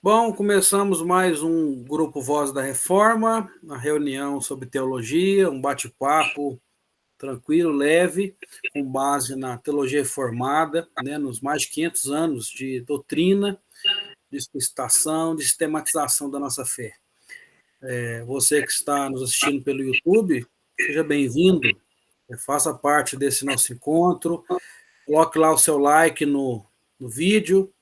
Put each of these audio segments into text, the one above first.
Bom, começamos mais um Grupo Voz da Reforma, uma reunião sobre teologia, um bate-papo tranquilo, leve, com base na teologia reformada, né, nos mais de 500 anos de doutrina, de explicitação, de sistematização da nossa fé. Você que está nos assistindo pelo YouTube, seja bem-vindo, faça parte desse nosso encontro, coloque lá o seu like no vídeo,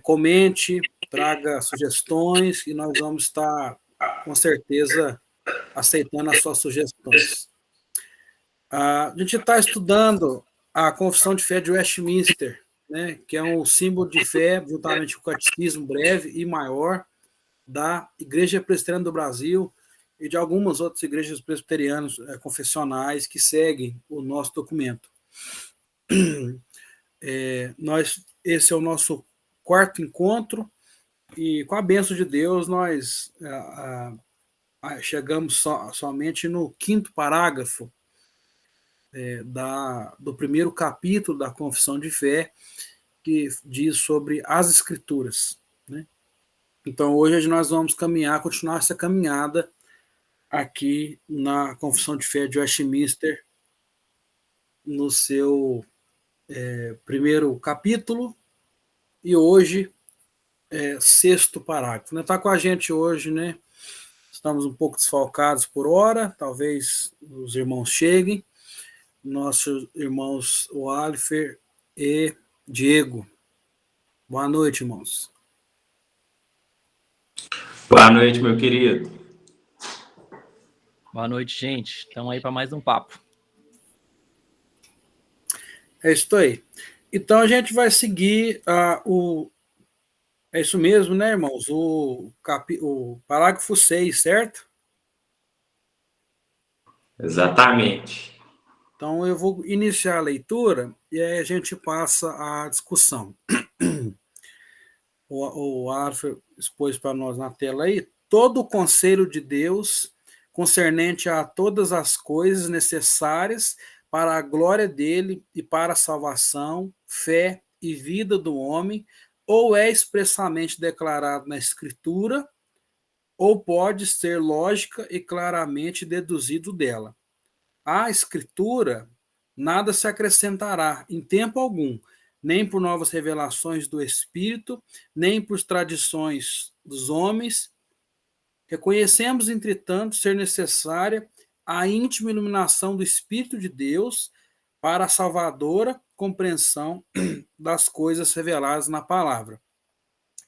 comente, traga sugestões e nós vamos estar, com certeza, aceitando as suas sugestões. A gente está estudando a Confissão de Fé de Westminster, né, que é um símbolo de fé, juntamente com o Catecismo Breve e Maior da Igreja Presbiteriana do Brasil e de algumas outras igrejas presbiterianas confessionais que seguem o nosso documento. Esse é o nosso quarto encontro, e com a bênção de Deus, nós chegamos somente no quinto parágrafo do primeiro capítulo da Confissão de Fé, que diz sobre as Escrituras. Né? Então, hoje nós vamos continuar essa caminhada aqui na Confissão de Fé de Westminster, no seu primeiro capítulo, e hoje sexto parágrafo. Está com a gente hoje, né? Estamos um pouco desfalcados por hora, talvez os irmãos cheguem, nossos irmãos Walfer e Diego. Boa noite, irmãos. Boa noite, meu querido. Boa noite, gente. Estamos aí para mais um papo. É isso aí. Então a gente vai seguir É isso mesmo, né, irmãos? O parágrafo 6, certo? Exatamente. Então eu vou iniciar a leitura e aí a gente passa à discussão. O Arthur expôs para nós na tela aí: todo o conselho de Deus concernente a todas as coisas necessárias para a glória dele e para a salvação, fé e vida do homem, ou é expressamente declarado na Escritura, ou pode ser lógica e claramente deduzido dela. À Escritura nada se acrescentará em tempo algum, nem por novas revelações do Espírito, nem por tradições dos homens. Reconhecemos, entretanto, ser necessária a íntima iluminação do Espírito de Deus para a salvadora compreensão das coisas reveladas na palavra,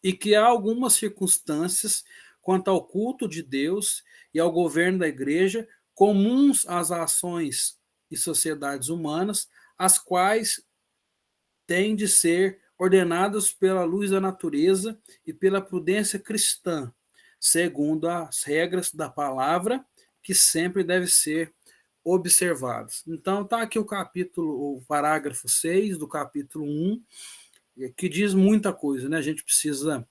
e que há algumas circunstâncias quanto ao culto de Deus e ao governo da igreja comuns às ações e sociedades humanas, as quais têm de ser ordenadas pela luz da natureza e pela prudência cristã, segundo as regras da palavra, que sempre deve ser observadas. Então, está aqui o parágrafo 6 do capítulo 1, que diz muita coisa, né? A gente precisa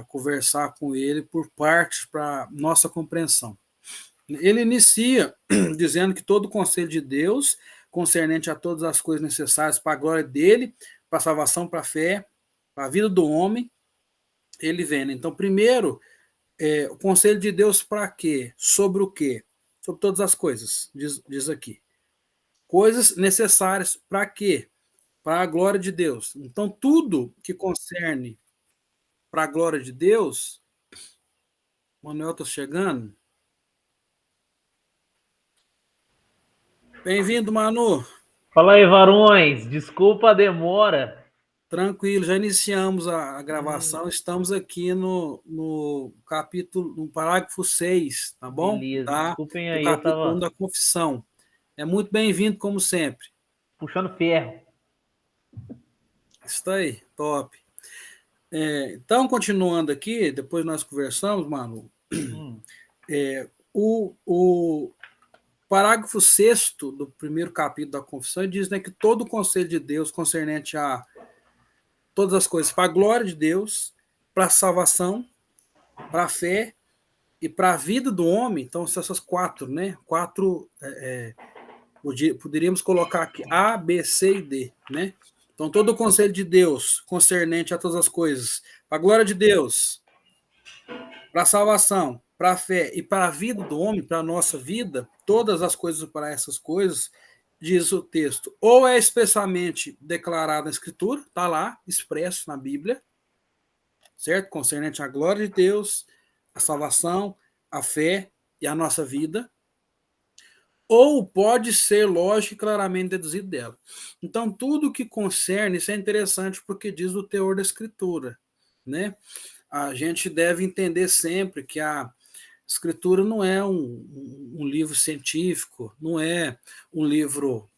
conversar com ele por partes para nossa compreensão. Ele inicia dizendo que todo o conselho de Deus, concernente a todas as coisas necessárias para a glória dele, para a salvação, para a fé, para a vida do homem, ele vem. Então, primeiro, o conselho de Deus para quê? Sobre o quê? Sobre todas as coisas, diz aqui. Coisas necessárias para quê? Para a glória de Deus. Então, tudo que concerne para a glória de Deus, Manuel está chegando. Bem-vindo, Manu. Fala aí, varões. Desculpa a demora. Tranquilo, já iniciamos a gravação. Estamos aqui no capítulo, no parágrafo 6, tá bom? Beleza, Tá? desculpem Do aí, eu capítulo 1 tava da confissão. É muito bem-vindo, como sempre. puxando ferro. Isso aí, top. Então, continuando aqui, depois nós conversamos, Manu. O parágrafo 6º do primeiro capítulo da confissão diz, né, que todo o conselho de Deus concernente a todas as coisas para a glória de Deus, para a salvação, para a fé e para a vida do homem. Então, são essas quatro, né? Poderíamos colocar aqui A, B, C e D, né? Então, todo o conselho de Deus concernente a todas as coisas, para a glória de Deus, para a salvação, para a fé e para a vida do homem, para a nossa vida, todas as coisas para essas coisas, diz o texto, ou é expressamente declarado na Escritura, está lá, expresso na Bíblia, certo? Concernente à glória de Deus, a salvação, a fé e a nossa vida, ou pode ser lógico e claramente deduzido dela. Então, tudo que concerne, isso é interessante porque diz o teor da Escritura, né? A gente deve entender sempre que a Escritura não é um livro científico, não é um livro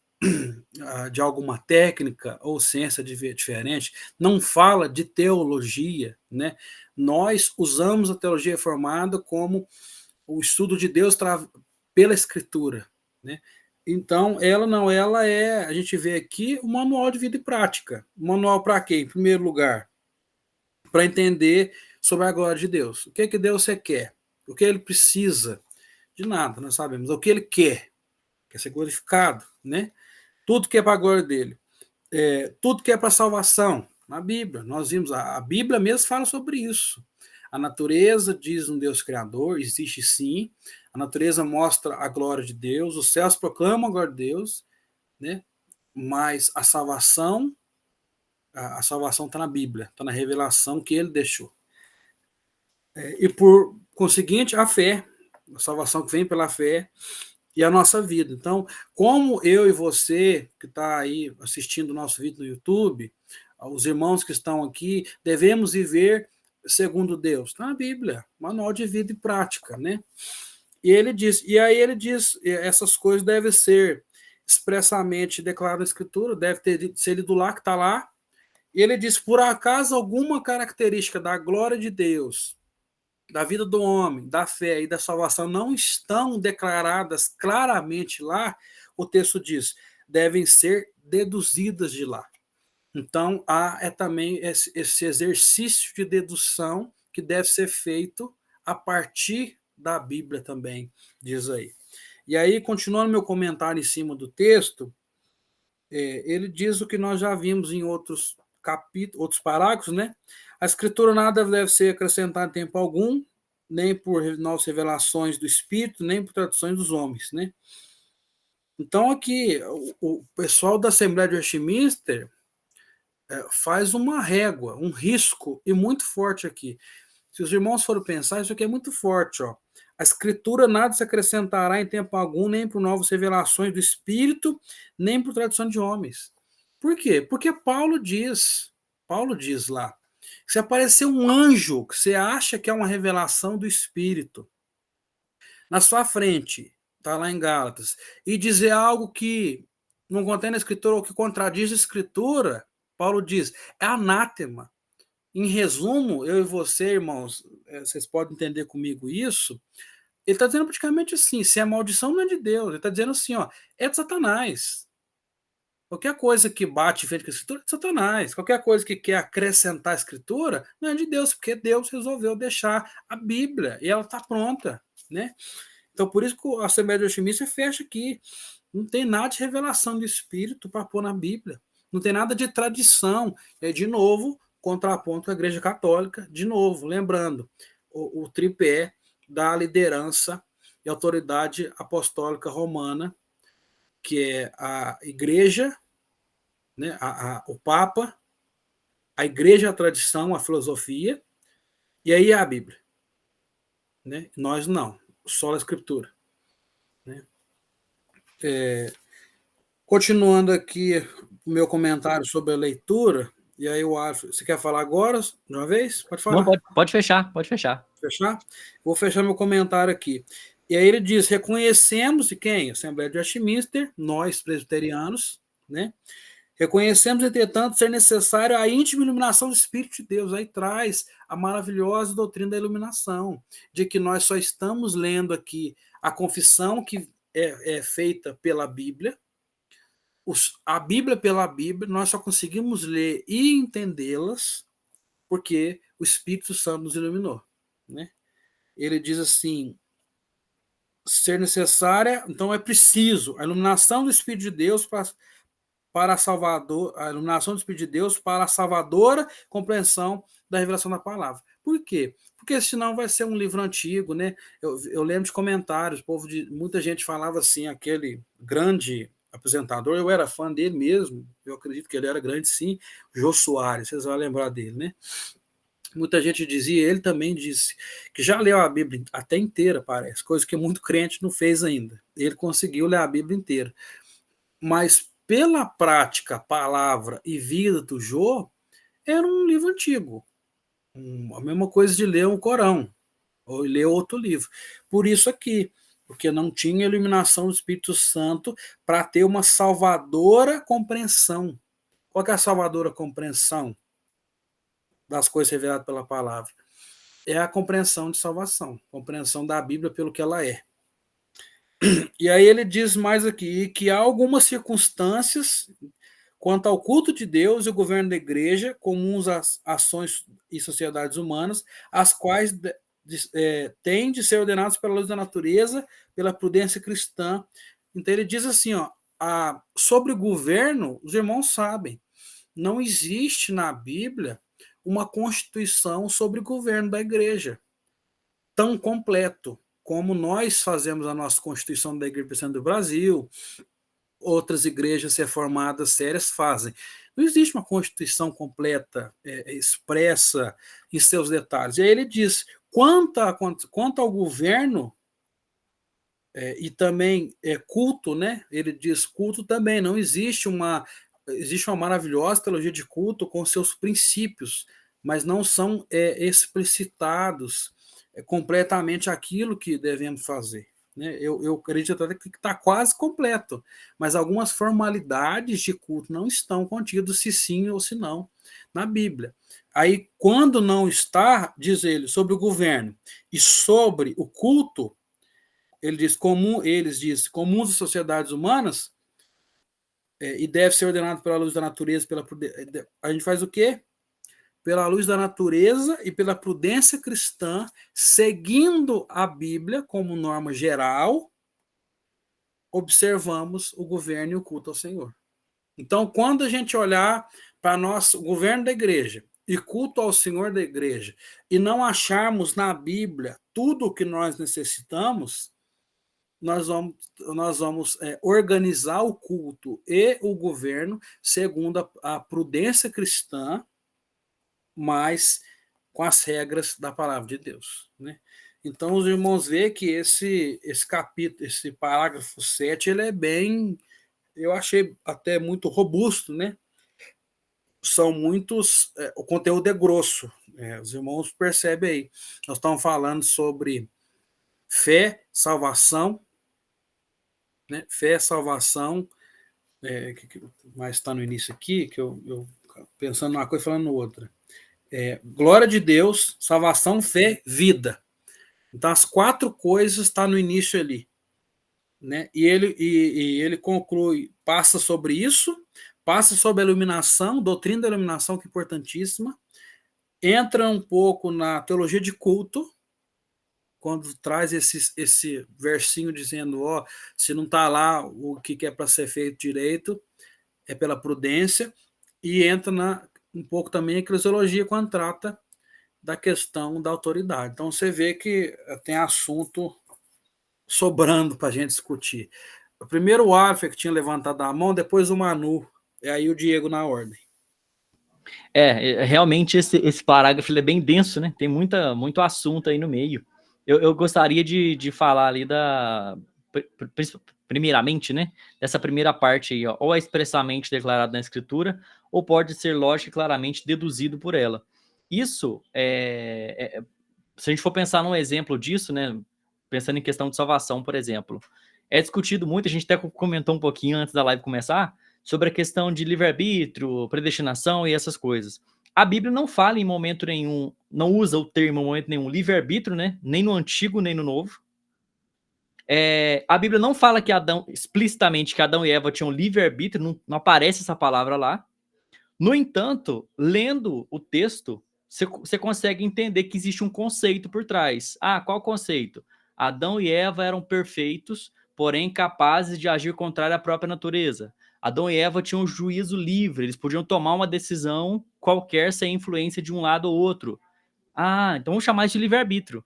de alguma técnica ou ciência diferente, não fala de teologia, né? Nós usamos a teologia reformada como o estudo de Deus pela Escritura, né? Então, ela é, a gente vê aqui, um manual de vida e prática. Um manual para quê? Em primeiro lugar, para entender sobre a glória de Deus. O que que Deus quer? O que ele precisa? De nada, nós sabemos. O que ele quer ser glorificado, né? Tudo que é para a glória dele. Tudo que é para a salvação. Na Bíblia, nós vimos, a Bíblia mesmo fala sobre isso. A natureza diz um Deus criador, existe sim. A natureza mostra a glória de Deus, os céus proclamam a glória de Deus, né? Mas a salvação está na Bíblia, está na revelação que ele deixou. E por conseguinte, a fé, a salvação que vem pela fé e a nossa vida. Então, como eu e você, que está aí assistindo o nosso vídeo no YouTube, os irmãos que estão aqui, devemos viver segundo Deus? Está na Bíblia, manual de vida e prática, né? E aí ele diz, essas coisas devem ser expressamente declaradas na Escritura, deve ser lido lá, que está lá. E ele diz, por acaso alguma característica da glória de Deus, da vida do homem, da fé e da salvação não estão declaradas claramente lá, o texto diz, devem ser deduzidas de lá. Então, há também esse exercício de dedução que deve ser feito a partir da Bíblia também, diz aí. E aí, continuando meu comentário em cima do texto, ele diz o que nós já vimos em outros capítulos, outros parágrafos, né? A Escritura nada deve ser acrescentada em tempo algum, nem por novas revelações do Espírito, nem por traduções dos homens, né? Então, aqui, o pessoal da Assembleia de Westminster faz uma régua, um risco, e muito forte aqui. Se os irmãos forem pensar, isso aqui é muito forte, ó. A Escritura nada se acrescentará em tempo algum, nem por novas revelações do Espírito, nem por tradição de homens. Por quê? Porque Paulo diz lá, que se aparecer um anjo que você acha que é uma revelação do Espírito, na sua frente, está lá em Gálatas, e dizer algo que não contém na Escritura ou que contradiz a Escritura, Paulo diz, é anátema. Em resumo, eu e você, irmãos, vocês podem entender comigo isso, ele está dizendo praticamente assim, se a maldição não é de Deus, ele está dizendo assim, ó, é de Satanás. Qualquer coisa que bate frente com a Escritura é de Satanás. Qualquer coisa que quer acrescentar a Escritura não é de Deus, porque Deus resolveu deixar a Bíblia e ela está pronta, né? Então, por isso que a Assembleia de Westminster fecha aqui. Não tem nada de revelação do Espírito para pôr na Bíblia. Não tem nada de tradição. De novo, contraponto com a Igreja Católica. De novo, lembrando, o tripé da liderança e autoridade apostólica romana, que é a Igreja, né, o Papa, a Igreja, a tradição, a filosofia, e aí a Bíblia. Né? Nós não, só a Escritura. Né? Continuando aqui o meu comentário sobre a leitura, e aí o Alfa, você quer falar agora, de uma vez? Pode falar. Não, pode fechar, pode fechar. Fechar? Vou fechar meu comentário aqui. E aí ele diz, reconhecemos, e quem? Assembleia de Westminster, nós presbiterianos, né? Reconhecemos, entretanto, ser necessário a íntima iluminação do Espírito de Deus. Aí traz a maravilhosa doutrina da iluminação, de que nós só estamos lendo aqui a confissão que é feita pela Bíblia, a Bíblia pela Bíblia, nós só conseguimos ler e entendê-las porque o Espírito Santo nos iluminou. Né? Ele diz assim, ser necessária, então é preciso a iluminação do Espírito de Deus para a iluminação do Espírito de Deus para a salvadora compreensão da revelação da palavra. Por quê? Porque senão vai ser um livro antigo, né? Eu lembro de comentários, muita gente falava assim, aquele grande apresentador, eu era fã dele mesmo, eu acredito que ele era grande sim, Jô Soares, vocês vão lembrar dele, né? Muita gente dizia, ele também disse, que já leu a Bíblia até inteira, parece, coisa que muito crente não fez ainda. Ele conseguiu ler a Bíblia inteira. Mas pela prática, palavra e vida do Jô, era um livro antigo. A mesma coisa de ler um Corão, ou ler outro livro. Por isso aqui, porque não tinha iluminação do Espírito Santo para ter uma salvadora compreensão. Qual que é a salvadora compreensão das coisas reveladas pela palavra? É a compreensão de salvação, compreensão da Bíblia pelo que ela é. E aí ele diz mais aqui que há algumas circunstâncias quanto ao culto de Deus e o governo da igreja, comuns às ações e sociedades humanas, as quais têm de ser ordenadas pela luz da natureza, pela prudência cristã. Então ele diz assim, sobre o governo, os irmãos sabem, não existe na Bíblia uma constituição sobre o governo da igreja tão completo como nós fazemos a nossa Constituição da Igreja Presbiteriana do Brasil, outras igrejas reformadas sérias fazem. Não existe uma Constituição completa, expressa em seus detalhes. E aí ele diz, quanto ao governo, e também culto, né? Ele diz culto também, não existe existe uma maravilhosa teologia de culto com seus princípios, mas não são explicitados completamente aquilo que devemos fazer. Né? Eu acredito até que está quase completo, mas algumas formalidades de culto não estão contidas, se sim ou se não, na Bíblia. Aí, quando não está, diz ele, sobre o governo e sobre o culto, eles dizem, comuns das sociedades humanas, e deve ser ordenado pela luz da natureza, a gente faz o quê? Pela luz da natureza e pela prudência cristã, seguindo a Bíblia como norma geral, observamos o governo e o culto ao Senhor. Então, quando a gente olhar para o governo da igreja e culto ao Senhor da igreja, e não acharmos na Bíblia tudo o que nós necessitamos, nós vamos organizar o culto e o governo segundo a prudência cristã, mas com as regras da palavra de Deus. Né? Então, os irmãos veem que esse capítulo, esse parágrafo 7, ele é bem, eu achei até muito robusto, né? São muitos, o conteúdo é grosso, os irmãos percebem aí. Nós estamos falando sobre fé, salvação, né? Fé, salvação, mas está no início aqui, que eu pensando numa coisa e falando outra. Glória de Deus, salvação, fé, vida. Então, as 4 coisas estão no início ali. Né? E ele conclui, passa sobre isso, passa sobre a iluminação, doutrina da iluminação, que é importantíssima, entra um pouco na teologia de culto, quando traz esse versinho dizendo, se não está lá o que é para ser feito direito, é pela prudência, e entra um pouco também a eclesiologia, quando trata da questão da autoridade. Então você vê que tem assunto sobrando para a gente discutir. Primeiro o Alfa, que tinha levantado a mão, depois o Manu, e aí o Diego na ordem. Realmente esse parágrafo ele é bem denso, né? Tem muito assunto aí no meio. Eu gostaria de falar ali primeiramente, né? Dessa primeira parte aí, ou é expressamente declarado na Escritura, ou pode ser lógico e claramente deduzido por ela. Isso, se a gente for pensar num exemplo disso, né? Pensando em questão de salvação, por exemplo, é discutido muito, a gente até comentou um pouquinho antes da live começar, sobre a questão de livre-arbítrio, predestinação e essas coisas. A Bíblia não fala em momento nenhum, não usa o termo em momento nenhum livre-arbítrio, né? Nem no Antigo, nem no Novo. A Bíblia não fala que explicitamente que Adão e Eva tinham livre-arbítrio, não aparece essa palavra lá. No entanto, lendo o texto, você consegue entender que existe um conceito por trás. Qual conceito? Adão e Eva eram perfeitos, porém capazes de agir contrário à própria natureza. Adão e Eva tinham um juízo livre, eles podiam tomar uma decisão qualquer sem influência de um lado ou outro. Ah, então vamos chamar isso de livre-arbítrio.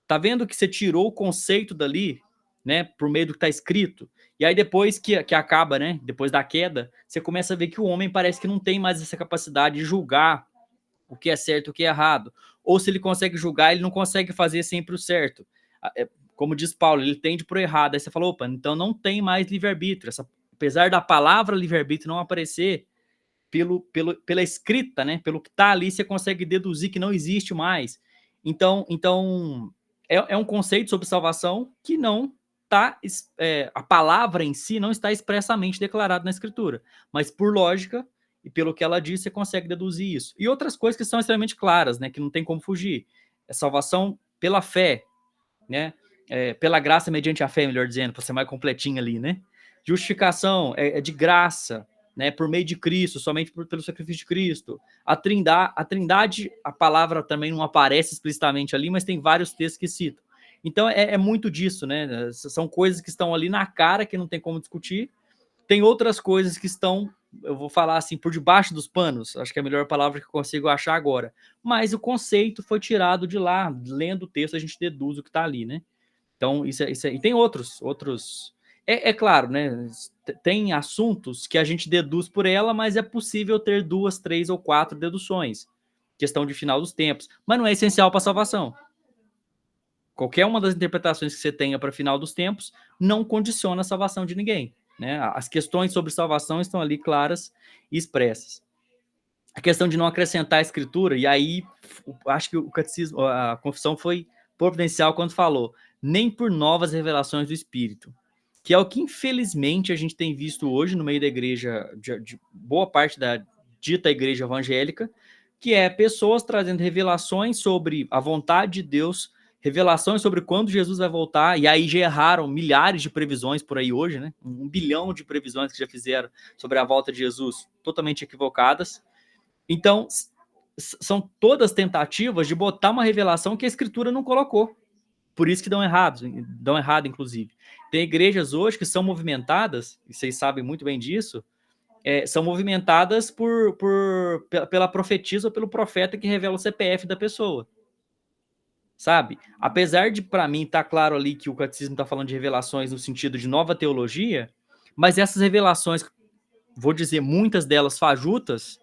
Tá vendo que você tirou o conceito dali, né, por meio do que está escrito? E aí depois que acaba, né, depois da queda, você começa a ver que o homem parece que não tem mais essa capacidade de julgar o que é certo e o que é errado. Ou se ele consegue julgar, ele não consegue fazer sempre o certo. Como diz Paulo, ele tende pro errado. Aí você fala, opa, então não tem mais livre-arbítrio. Apesar da palavra livre-arbítrio não aparecer, pela escrita, né, pelo que está ali, você consegue deduzir que não existe mais. Então é um conceito sobre salvação que não está, a palavra em si não está expressamente declarada na Escritura, mas por lógica e pelo que ela diz, você consegue deduzir isso. E outras coisas que são extremamente claras, né, que não tem como fugir. É salvação pela fé, né, pela graça mediante a fé, melhor dizendo, para ser mais completinho ali, né. Justificação é de graça, né, por meio de Cristo, somente pelo sacrifício de Cristo. A Trindade, a palavra também não aparece explicitamente ali, mas tem vários textos que citam. Então é muito disso, né? São coisas que estão ali na cara, que não tem como discutir. Tem outras coisas que estão, eu vou falar assim, por debaixo dos panos, acho que é a melhor palavra que eu consigo achar agora. Mas o conceito foi tirado de lá, lendo o texto a gente deduz o que está ali, né? Então, isso é, e tem outros. É claro, né? Tem assuntos que a gente deduz por ela, mas é possível ter 2, 3 ou 4 deduções. Questão de final dos tempos. Mas não é essencial para a salvação. Qualquer uma das interpretações que você tenha para final dos tempos não condiciona a salvação de ninguém, né? As questões sobre salvação estão ali claras e expressas. A questão de não acrescentar a escritura, e aí acho que o catecismo, a confissão foi providencial quando falou nem por novas revelações do Espírito, que é o que infelizmente a gente tem visto hoje no meio da igreja, de boa parte da dita igreja evangélica, que é pessoas trazendo revelações sobre a vontade de Deus, revelações sobre quando Jesus vai voltar, e aí já erraram milhares de previsões por aí hoje, né? 1 bilhão de previsões que já fizeram sobre a volta de Jesus, totalmente equivocadas. Então, são todas tentativas de botar uma revelação que a Escritura não colocou. Por isso que dão errado, inclusive. Tem igrejas hoje que são movimentadas, e vocês sabem muito bem disso, são movimentadas pela profetisa ou pelo profeta que revela o CPF da pessoa. Sabe? Apesar de, para mim, estar claro ali que o catecismo está falando de revelações no sentido de nova teologia, mas essas revelações, vou dizer, muitas delas fajutas,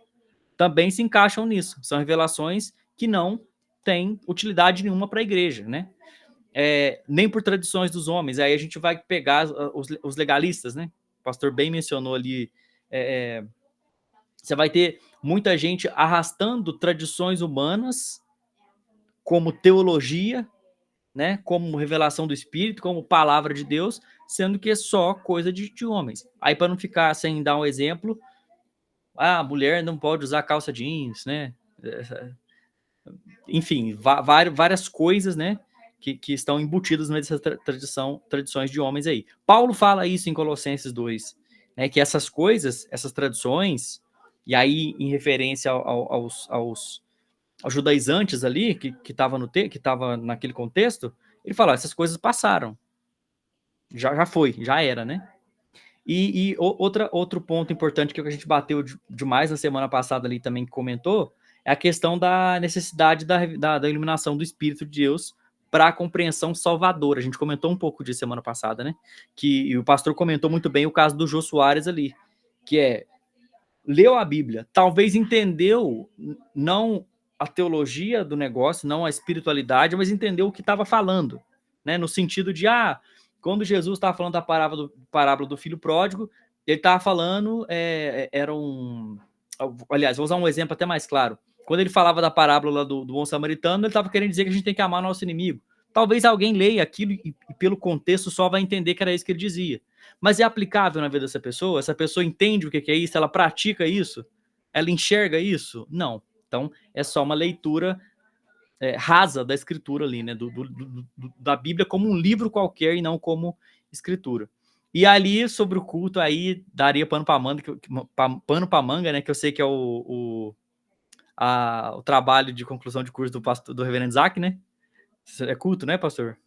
também se encaixam nisso. São revelações que não têm utilidade nenhuma para a igreja, né? Nem por tradições dos homens. Aí a gente vai pegar os legalistas, né? O pastor bem mencionou ali. Você vai ter muita gente arrastando tradições humanas como teologia, né? Como revelação do Espírito, como palavra de Deus, sendo que é só coisa de homens. Aí, para não ficar sem dar um exemplo, a mulher não pode usar calça jeans, né? Enfim, várias coisas, né? Que estão embutidas nessas tradições de homens aí. Paulo fala isso em Colossenses 2, né? Que essas coisas, essas tradições, e aí em referência aos judaizantes ali, que estava naquele contexto, ele fala, essas coisas passaram. Já foi, já era, né? E outro ponto importante que a gente bateu demais na semana passada ali também, que comentou, é a questão da necessidade da iluminação do Espírito de Deus para a compreensão salvadora. A gente comentou um pouco disso semana passada, né? E o pastor comentou muito bem o caso do Jô Soares ali, que leu a Bíblia, talvez entendeu não a teologia do negócio, não a espiritualidade, mas entendeu o que estava falando, né? No sentido de, quando Jesus estava falando da parábola do filho pródigo, ele estava falando, aliás, vou usar um exemplo até mais claro. Quando ele falava da parábola do bom samaritano, ele estava querendo dizer que a gente tem que amar nosso inimigo. Talvez alguém leia aquilo e pelo contexto só vai entender que era isso que ele dizia. Mas é aplicável na vida dessa pessoa? Essa pessoa entende o que é isso? Ela pratica isso? Ela enxerga isso? Não. Então, é só uma leitura rasa da escritura ali, né? Da Bíblia como um livro qualquer e não como escritura. E ali, sobre o culto, aí daria pano para manga, né? Que eu sei que é o trabalho de conclusão de curso do reverendo Isaac, né? É culto, né, pastor?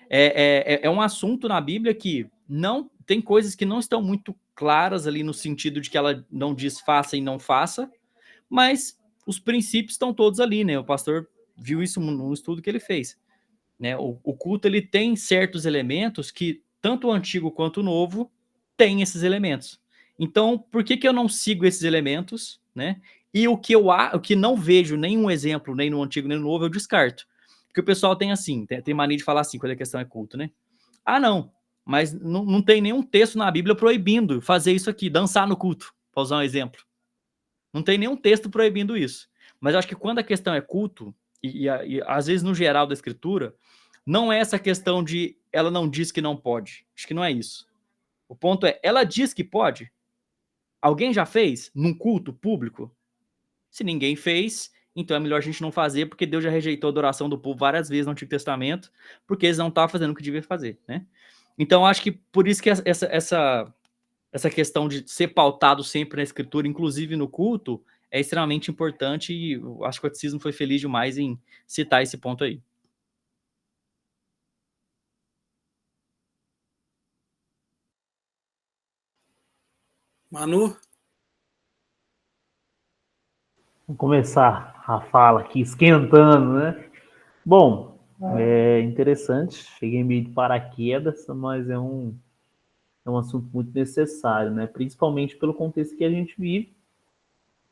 É um assunto na Bíblia que não tem coisas que não estão muito claras ali no sentido de que ela não diz faça e não faça, mas os princípios estão todos ali, né? O pastor viu isso num estudo que ele fez, né? O culto, ele tem certos elementos que tanto o antigo quanto o novo tem esses elementos. Então, por que eu não sigo esses elementos, né? E o que não vejo nenhum exemplo, nem no antigo nem no novo, eu descarto. Porque o pessoal tem assim, tem mania de falar assim, quando a questão é culto, né? Ah, não, mas não tem nenhum texto na Bíblia proibindo fazer isso aqui, dançar no culto, para usar um exemplo. Não tem nenhum texto proibindo isso. Mas eu acho que quando a questão é culto, e às vezes no geral da escritura, não é essa questão de ela não diz que não pode. Acho que não é isso. O ponto é, ela diz que pode? Alguém já fez num culto público? Se ninguém fez, então é melhor a gente não fazer, porque Deus já rejeitou a adoração do povo várias vezes no Antigo Testamento, porque eles não estavam fazendo o que devia fazer, né? Então, acho que por isso que essa questão de ser pautado sempre na escritura, inclusive no culto, é extremamente importante, e eu acho que o catecismo foi feliz demais em citar esse ponto aí. Manu? Vamos começar a fala aqui, esquentando, né? Bom, é interessante, cheguei meio de paraquedas, mas é um assunto muito necessário, né? Principalmente pelo contexto que a gente vive,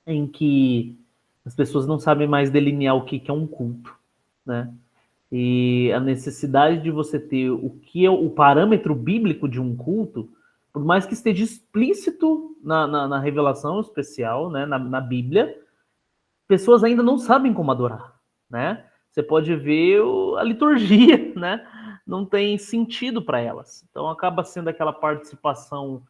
em que as pessoas não sabem mais delinear o que é um culto, né? E a necessidade de você ter o que é o parâmetro bíblico de um culto, por mais que esteja explícito na revelação especial, né, na Bíblia, pessoas ainda não sabem como adorar, né? Você pode ver a liturgia, né? Não tem sentido para elas. Então acaba sendo aquela participação,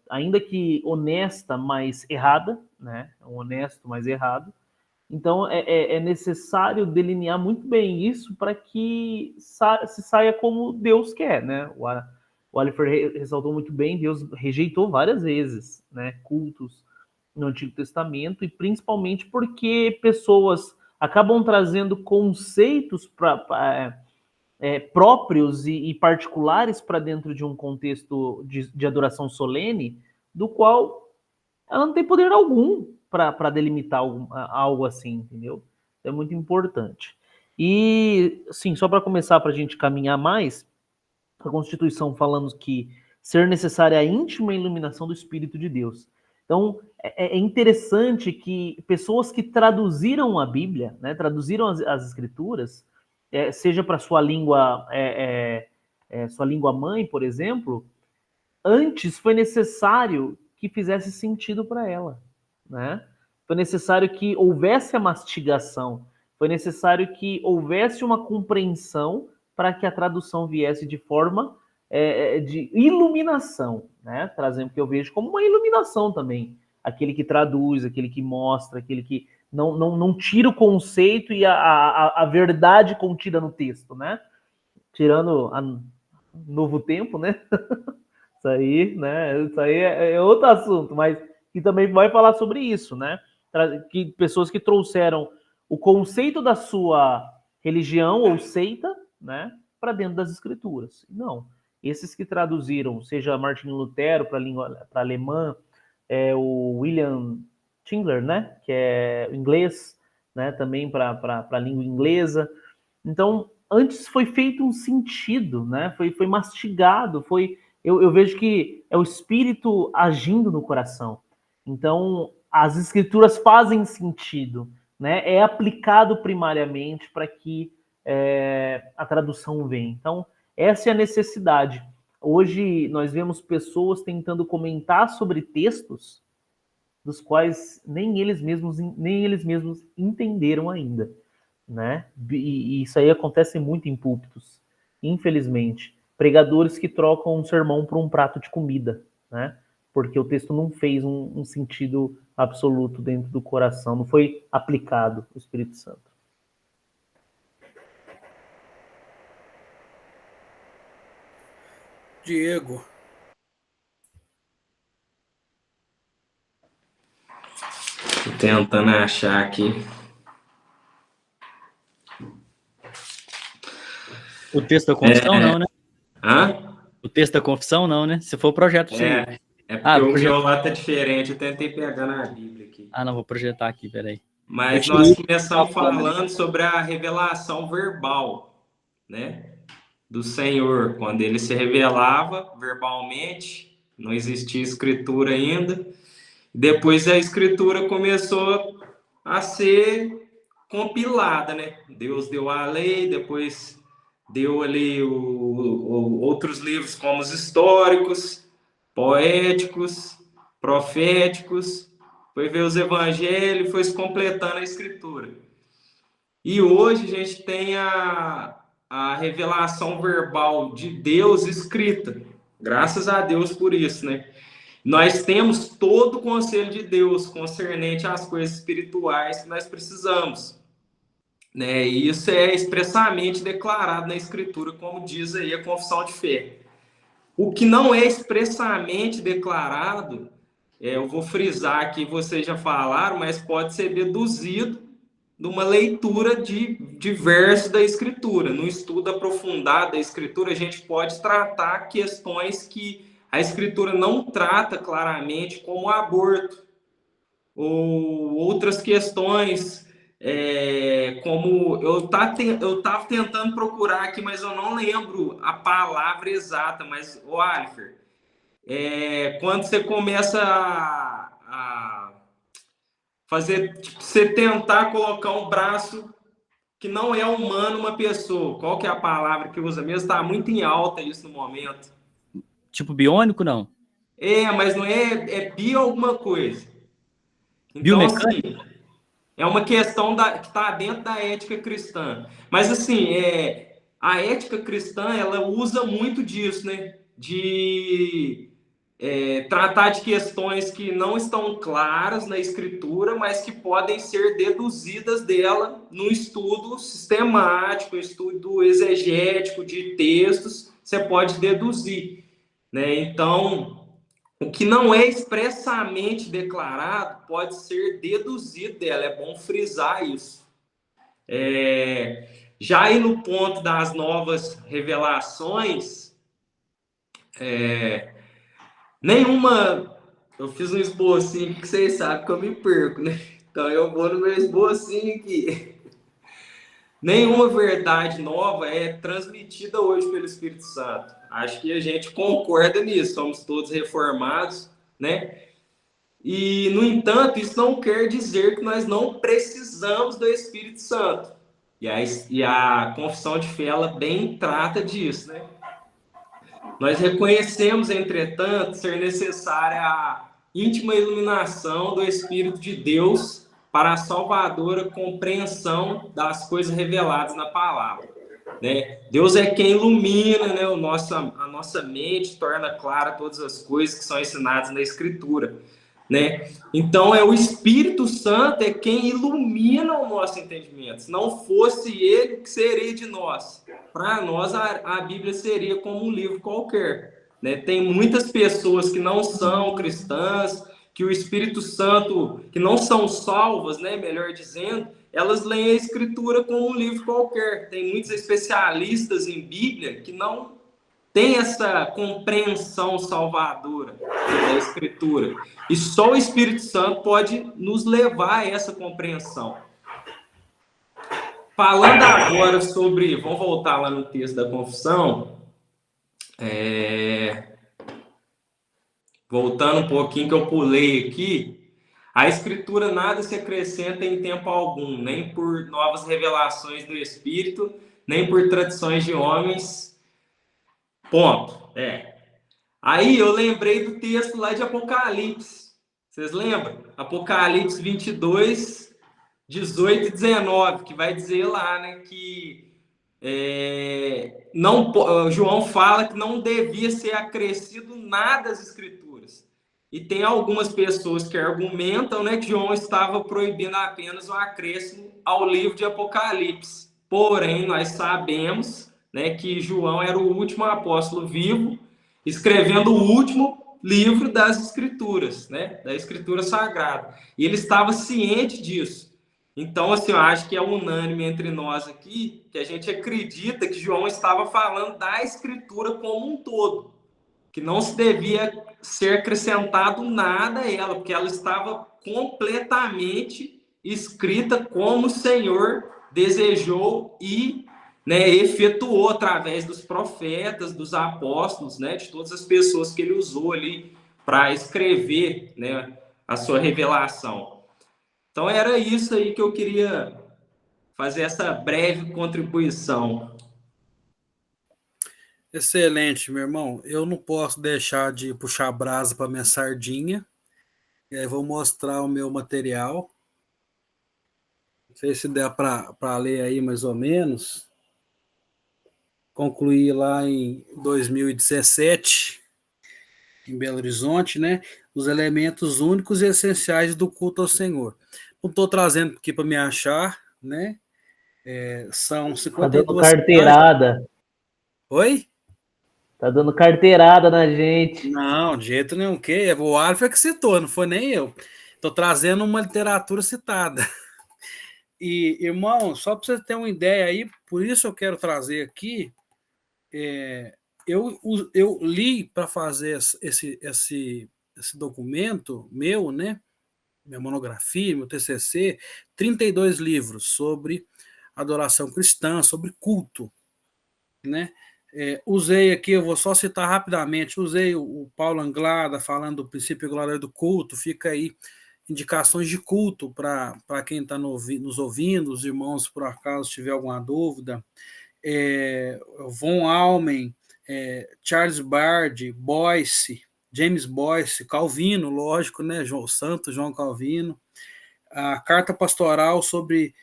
ainda que honesta, mas errada, né? Honesto, mas errado. Então é necessário delinear muito bem isso para que se saia como Deus quer, né? O Alifer ressaltou muito bem, Deus rejeitou várias vezes, né? Cultos no Antigo Testamento, e principalmente porque pessoas acabam trazendo conceitos próprios e particulares para dentro de um contexto de adoração solene, do qual ela não tem poder algum para delimitar algo assim, entendeu? É muito importante. E, sim, só para começar, para a gente caminhar mais, a Constituição falando que ser necessária a íntima iluminação do Espírito de Deus. Então, é interessante que pessoas que traduziram a Bíblia, né, traduziram as Escrituras, seja para sua língua mãe, por exemplo, antes foi necessário que fizesse sentido para ela, né? Foi necessário que houvesse a mastigação, foi necessário que houvesse uma compreensão para que a tradução viesse de forma de iluminação, né? Trazendo que eu vejo como uma iluminação também, aquele que traduz, aquele que mostra, aquele que não tira o conceito e a verdade contida no texto, né? Tirando Novo Tempo, né? Isso aí, né? Isso aí é outro assunto, mas que também vai falar sobre isso, né? Que pessoas que trouxeram o conceito da sua religião ou seita, né, para dentro das escrituras. Não. Esses que traduziram, seja Martin Lutero para a língua alemã, o William Tyndale, né, que é inglês, né, também para a língua inglesa. Então, antes foi feito um sentido, né? Foi mastigado, eu vejo que é o Espírito agindo no coração. Então, as escrituras fazem sentido, né? É aplicado primariamente para que a tradução venha. Então, essa é a necessidade. Hoje, nós vemos pessoas tentando comentar sobre textos dos quais nem eles mesmos entenderam ainda, né? E isso aí acontece muito em púlpitos, infelizmente. Pregadores que trocam um sermão por um prato de comida, né? Porque o texto não fez um sentido absoluto dentro do coração, não foi aplicado o Espírito Santo. Diego. Tô tentando achar aqui. O texto da confissão, não, né? Hã? O texto da confissão, não, né? Se for o projeto, sim. É porque o meu lá tá diferente. Eu tentei pegar na Bíblia aqui. Não, vou projetar aqui, peraí. Mas nós começamos falando sobre a revelação verbal, né? Do Senhor. Quando ele se revelava verbalmente, não existia escritura ainda. Depois a escritura começou a ser compilada, né? Deus deu a lei, depois deu ali outros livros como os históricos, poéticos, proféticos, foi ver os evangelhos, foi se completando a escritura. E hoje a gente tem a revelação verbal de Deus escrita. Graças a Deus por isso, né? Nós temos todo o conselho de Deus concernente às coisas espirituais que nós precisamos, né? E isso é expressamente declarado na Escritura, como diz aí a confissão de fé. O que não é expressamente declarado, eu vou frisar aqui, vocês já falaram, mas pode ser deduzido de uma leitura de versos da Escritura. No estudo aprofundado da Escritura, a gente pode tratar questões que a Escritura não trata claramente, como o aborto, ou outras questões, como eu estava tentando procurar aqui, mas eu não lembro a palavra exata, mas, Alifer, quando você começa a fazer, tipo, você tentar colocar um braço que não é humano, uma pessoa, qual que é a palavra que usa mesmo? Está muito em alta isso no momento. Tipo biônico, não? Mas não é bio alguma coisa. Então, biomecânico? assim, é uma questão que está dentro da ética cristã. Mas, assim, a ética cristã, ela usa muito disso, né? De tratar de questões que não estão claras na Escritura, mas que podem ser deduzidas dela no estudo sistemático, estudo exegético de textos, você pode deduzir, né? Então, o que não é expressamente declarado pode ser deduzido dela, é bom frisar isso. Já aí no ponto das novas revelações, nenhuma... Eu fiz um esbocinho que vocês sabem que eu me perco, né? Então eu vou no meu esbocinho aqui. Nenhuma verdade nova é transmitida hoje pelo Espírito Santo. Acho que a gente concorda nisso, somos todos reformados, né? E, no entanto, isso não quer dizer que nós não precisamos do Espírito Santo. E a confissão de fé, ela bem trata disso, né? Nós reconhecemos, entretanto, ser necessária a íntima iluminação do Espírito de Deus para a salvadora compreensão das coisas reveladas na palavra, né? Deus é quem ilumina, né, a nossa mente, torna clara todas as coisas que são ensinadas na Escritura, né? Então, o Espírito Santo é quem ilumina o nosso entendimento. Se não fosse ele, o que seria de nós? Para nós, a Bíblia seria como um livro qualquer, né? Tem muitas pessoas que não são cristãs, que o Espírito Santo, que não são salvas, né, melhor dizendo, elas leem a Escritura como um livro qualquer. Tem muitos especialistas em Bíblia que não têm essa compreensão salvadora da Escritura. E só o Espírito Santo pode nos levar a essa compreensão. Falando agora sobre... Vamos voltar lá no texto da confissão. Voltando um pouquinho que eu pulei aqui. A Escritura nada se acrescenta em tempo algum, nem por novas revelações do Espírito, nem por tradições de homens. Ponto. Aí eu lembrei do texto lá de Apocalipse. Vocês lembram? Apocalipse 22, 18 e 19, que vai dizer lá, né, que João fala que não devia ser acrescido nada às Escrituras. E tem algumas pessoas que argumentam, né, que João estava proibindo apenas o acréscimo ao livro de Apocalipse. Porém, nós sabemos, né, que João era o último apóstolo vivo, escrevendo o último livro das Escrituras, né, da Escritura Sagrada. E ele estava ciente disso. Então, assim, eu acho que é unânime entre nós aqui que a gente acredita que João estava falando da Escritura como um todo, que não se devia ser acrescentado nada a ela, porque ela estava completamente escrita como o Senhor desejou e, né, efetuou através dos profetas, dos apóstolos, né, de todas as pessoas que ele usou ali para escrever, né, a sua revelação. Então era isso aí que eu queria fazer essa breve contribuição. Excelente, meu irmão. Eu não posso deixar de puxar a brasa para minha sardinha. E aí vou mostrar o meu material. Não sei se der para ler aí mais ou menos. Concluí lá em 2017, em Belo Horizonte, né? Os elementos únicos e essenciais do culto ao Senhor. Não estou trazendo aqui para me achar, né? São Tá dando 52 páginas. carteirada. Oi? Tá dando carteirada na gente. Não, de jeito nenhum. O quê? O Alfa que citou, não foi nem eu. Estou trazendo uma literatura citada. E, irmão, só para você ter uma ideia aí, por isso eu quero trazer aqui, eu li para fazer esse documento meu, né? Minha monografia, meu TCC, 32 livros sobre adoração cristã, sobre culto, né? Usei aqui, eu vou só citar rapidamente, usei o Paulo Anglada falando do princípio e glória do culto, fica aí indicações de culto para quem está nos ouvindo, os irmãos, por acaso, tiver alguma dúvida. Von Almen, Charles Bard, Boyce, James Boyce, Calvino, lógico, né? Santo João Calvino. A carta pastoral sobre.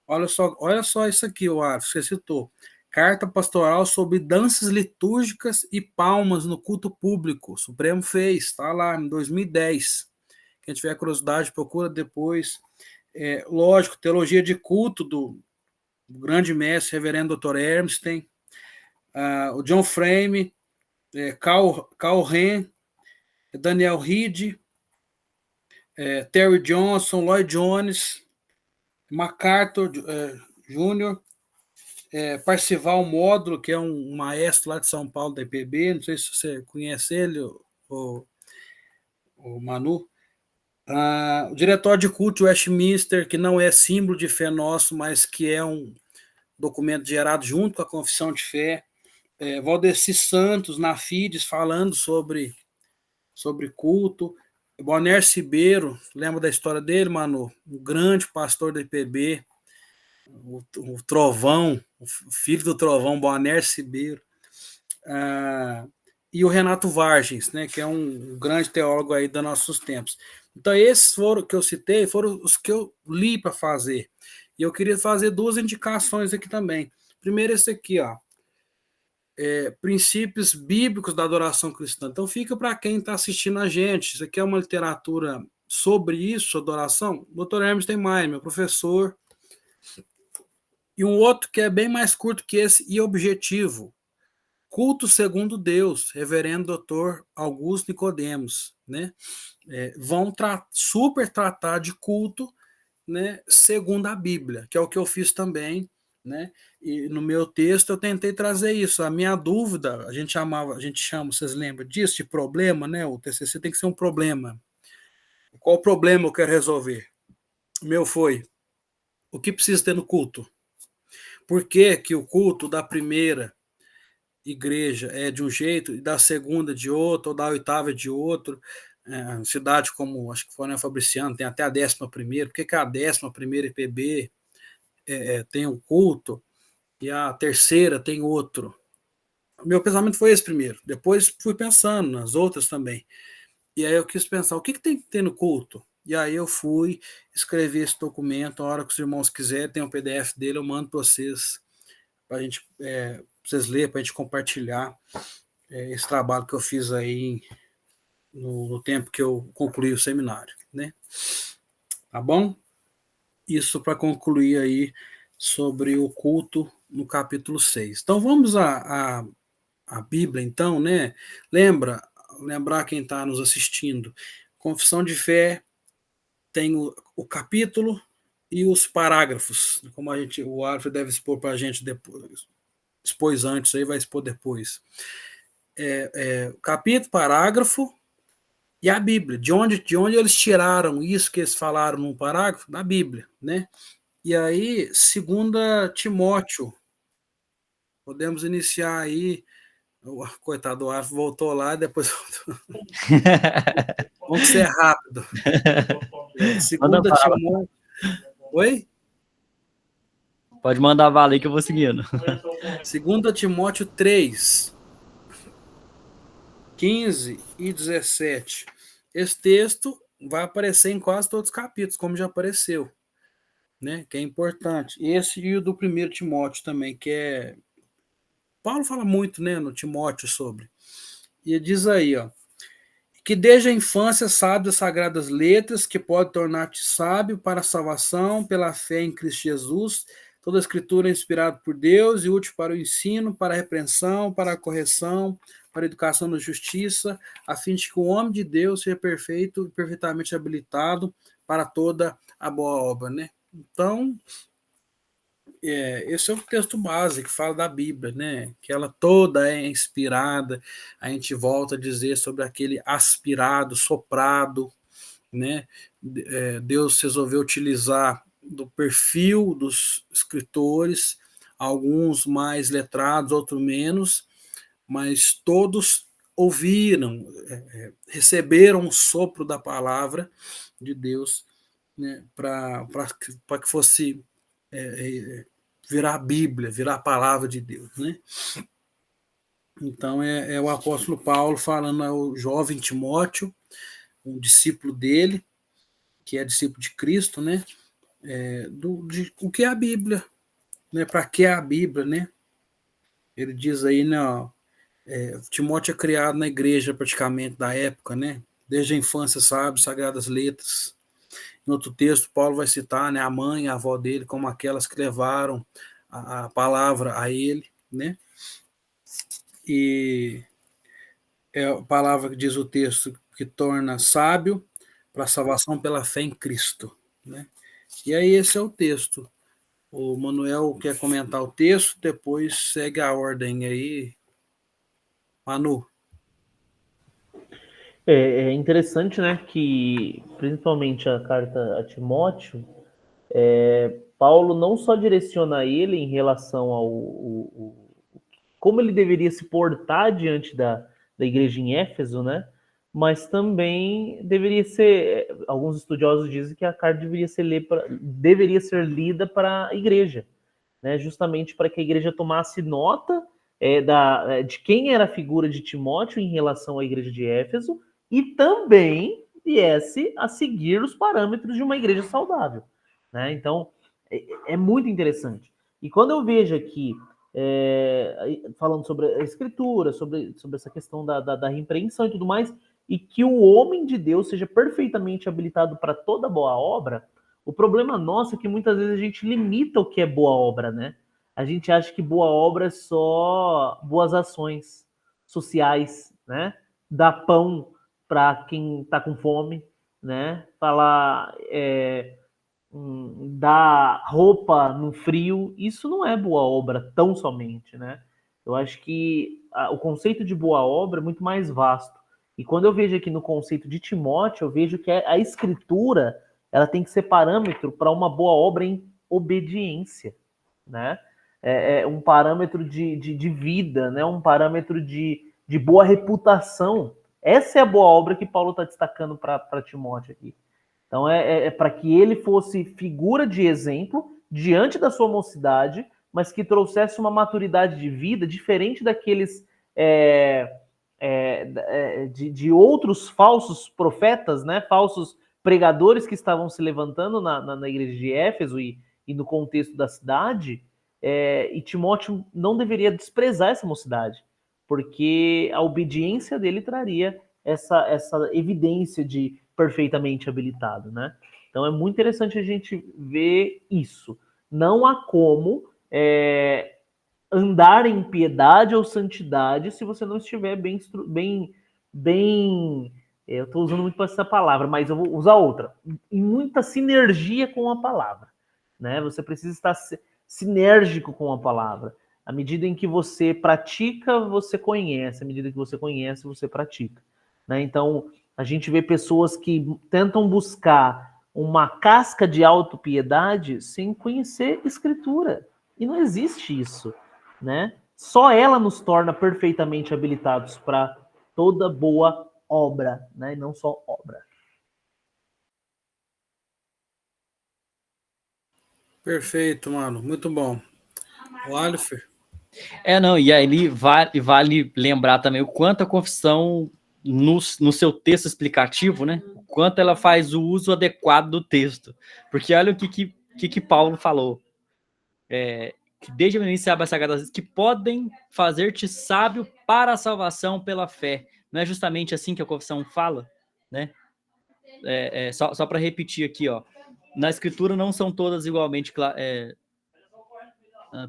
Olha só isso aqui, o Arthur, você citou. Carta pastoral sobre danças litúrgicas e palmas no culto público. O Supremo fez, está lá em 2010. Quem tiver curiosidade, procura depois. Lógico, teologia de culto do grande mestre, reverendo Dr. Ernsten, o John Frame, Carl Ren, Daniel Reed, Terry Johnson, Lloyd Jones, MacArthur Jr., Parcival Módulo, que é um maestro lá de São Paulo da IPB, não sei se você conhece ele, o Manu. O diretório de culto de Westminster, que não é símbolo de fé nosso, mas que é um documento gerado junto com a confissão de fé. Valdeci Santos, na FIDES, falando sobre culto. Boanerges Ribeiro, lembra da história dele, Manu? Um grande pastor da IPB, o Trovão, o filho do Trovão, Boanerges Ribeiro. E o Renato Vargens, né, que é um grande teólogo aí dos nossos tempos. Então, esses foram que eu citei, foram os que eu li para fazer. E eu queria fazer duas indicações aqui também. Primeiro, esse aqui, ó. Princípios bíblicos da adoração cristã. Então, fica para quem está assistindo a gente. Isso aqui é uma literatura sobre isso, adoração. Dr. Hermes tem mais, meu professor. E um outro que é bem mais curto que esse e objetivo. Culto segundo Deus, reverendo Dr. Augusto Nicodemos, né? Vão super tratar de culto, né, segundo a Bíblia, que é o que eu fiz também, né? E no meu texto eu tentei trazer isso. A minha dúvida, a gente chama, vocês lembram disso, de problema, né? O TCC tem que ser um problema. Qual problema eu quero resolver? O meu foi: o que precisa ter no culto? Por que que o culto da primeira igreja é de um jeito e da segunda de outro, ou da oitava de outro? Cidade como, acho que foi, né, Fabriciano, tem até a 11ª. Por que que a 11ª IPB tem um culto e a terceira tem outro? O meu pensamento foi esse primeiro. Depois fui pensando nas outras também. E aí eu quis pensar, o que tem que ter no culto? E aí eu fui escrever esse documento. A hora que os irmãos quiserem, tem um PDF dele, eu mando para vocês, para a gente, vocês lerem, para a gente compartilhar esse trabalho que eu fiz aí no tempo que eu concluí o seminário, né? Tá bom? Isso para concluir aí sobre o culto no capítulo 6. Então vamos à Bíblia, então, né? Lembrar quem está nos assistindo. Confissão de fé tem o capítulo e os parágrafos, como o Alfred deve expor para a gente depois. Expôs antes, aí vai expor depois. capítulo, parágrafo e a Bíblia. De onde eles tiraram isso que eles falaram num parágrafo? Da Bíblia, né? E aí, 2 Timóteo, podemos iniciar aí. Coitado do Arthur voltou lá e depois vamos ser rápido. 2 Timóteo. Oi? Pode mandar valer que eu vou seguindo. 2 Timóteo 3, 15 e 17. Esse texto vai aparecer em quase todos os capítulos, como já apareceu, né? Que é importante. Esse e o do 1 Timóteo também, que é... Paulo fala muito, né, no Timóteo sobre. E diz aí, ó, que desde a infância sabe das sagradas letras, que pode tornar-te sábio para a salvação pela fé em Cristo Jesus. Toda a escritura é inspirada por Deus e útil para o ensino, para a repreensão, para a correção, para a educação na justiça, a fim de que o homem de Deus seja perfeito e perfeitamente habilitado para toda a boa obra, né? Então, esse é o texto base que fala da Bíblia, né? Que ela toda é inspirada. A gente volta a dizer sobre aquele aspirado, soprado, né? Deus resolveu utilizar do perfil dos escritores, alguns mais letrados, outros menos, mas todos ouviram, receberam o sopro da palavra de Deus, né? Para que fosse virar a Bíblia, virar a palavra de Deus, né? Então é o apóstolo Paulo falando ao jovem Timóteo, um discípulo dele, que é discípulo de Cristo, né? De o que é a Bíblia, né? Para que é a Bíblia, né? Ele diz aí, né? Timóteo é criado na igreja praticamente da época, né? Desde a infância sabe sagradas letras. Em outro texto, Paulo vai citar, né, a mãe e a avó dele como aquelas que levaram a palavra a ele, né? E é a palavra que diz o texto que torna sábio para a salvação pela fé em Cristo, né? E aí esse é o texto. O Manuel quer comentar o texto, depois segue a ordem aí. Manu. É interessante, né, que principalmente a carta a Timóteo, Paulo não só direciona ele em relação ao como ele deveria se portar diante da igreja em Éfeso, né, mas também deveria ser, alguns estudiosos dizem que a carta deveria ser lida para a igreja, né, justamente para que a igreja tomasse nota de quem era a figura de Timóteo em relação à igreja de Éfeso e também viesse a seguir os parâmetros de uma igreja saudável, né? Então, é muito interessante. E quando eu vejo aqui, falando sobre a escritura, sobre essa questão da repreensão e tudo mais, e que o homem de Deus seja perfeitamente habilitado para toda boa obra, o problema nosso é que muitas vezes a gente limita o que é boa obra, né? A gente acha que boa obra é só boas ações sociais, né? Dar pão para quem está com fome, né? Falar, dar roupa no frio, isso não é boa obra tão somente, né? Eu acho que o conceito de boa obra é muito mais vasto. E quando eu vejo aqui no conceito de Timóteo, eu vejo que a escritura ela tem que ser parâmetro para uma boa obra em obediência, né? É um parâmetro de vida, né? Um parâmetro de boa reputação. Essa é a boa obra que Paulo está destacando para Timóteo aqui. Então é para que ele fosse figura de exemplo diante da sua mocidade, mas que trouxesse uma maturidade de vida diferente daqueles de outros falsos profetas, né? Falsos pregadores que estavam se levantando na igreja de Éfeso e no contexto da cidade. E Timóteo não deveria desprezar essa mocidade, porque a obediência dele traria essa evidência de perfeitamente habilitado, né? Então é muito interessante a gente ver isso. Não há como andar em piedade ou santidade se você não estiver bem eu estou usando muito essa palavra, mas eu vou usar outra. Em muita sinergia com a palavra, né? Você precisa estar sinérgico com a palavra. À medida em que você pratica, você conhece. À medida que você conhece, você pratica. Né? Então, a gente vê pessoas que tentam buscar uma casca de autopiedade sem conhecer Escritura. E não existe isso. Né? Só ela nos torna perfeitamente habilitados para toda boa obra, né? E não só obra. Perfeito, mano. Muito bom. O Alifer. Não, e aí vale lembrar também o quanto a confissão, no seu texto explicativo, né? O quanto ela faz o uso adequado do texto. Porque olha o que Paulo falou. Que desde o início abre as sagradas, que podem fazer-te sábio para a salvação pela fé. Não é justamente assim que a confissão fala, né? Só para repetir aqui, ó. Na Escritura não são todas igualmente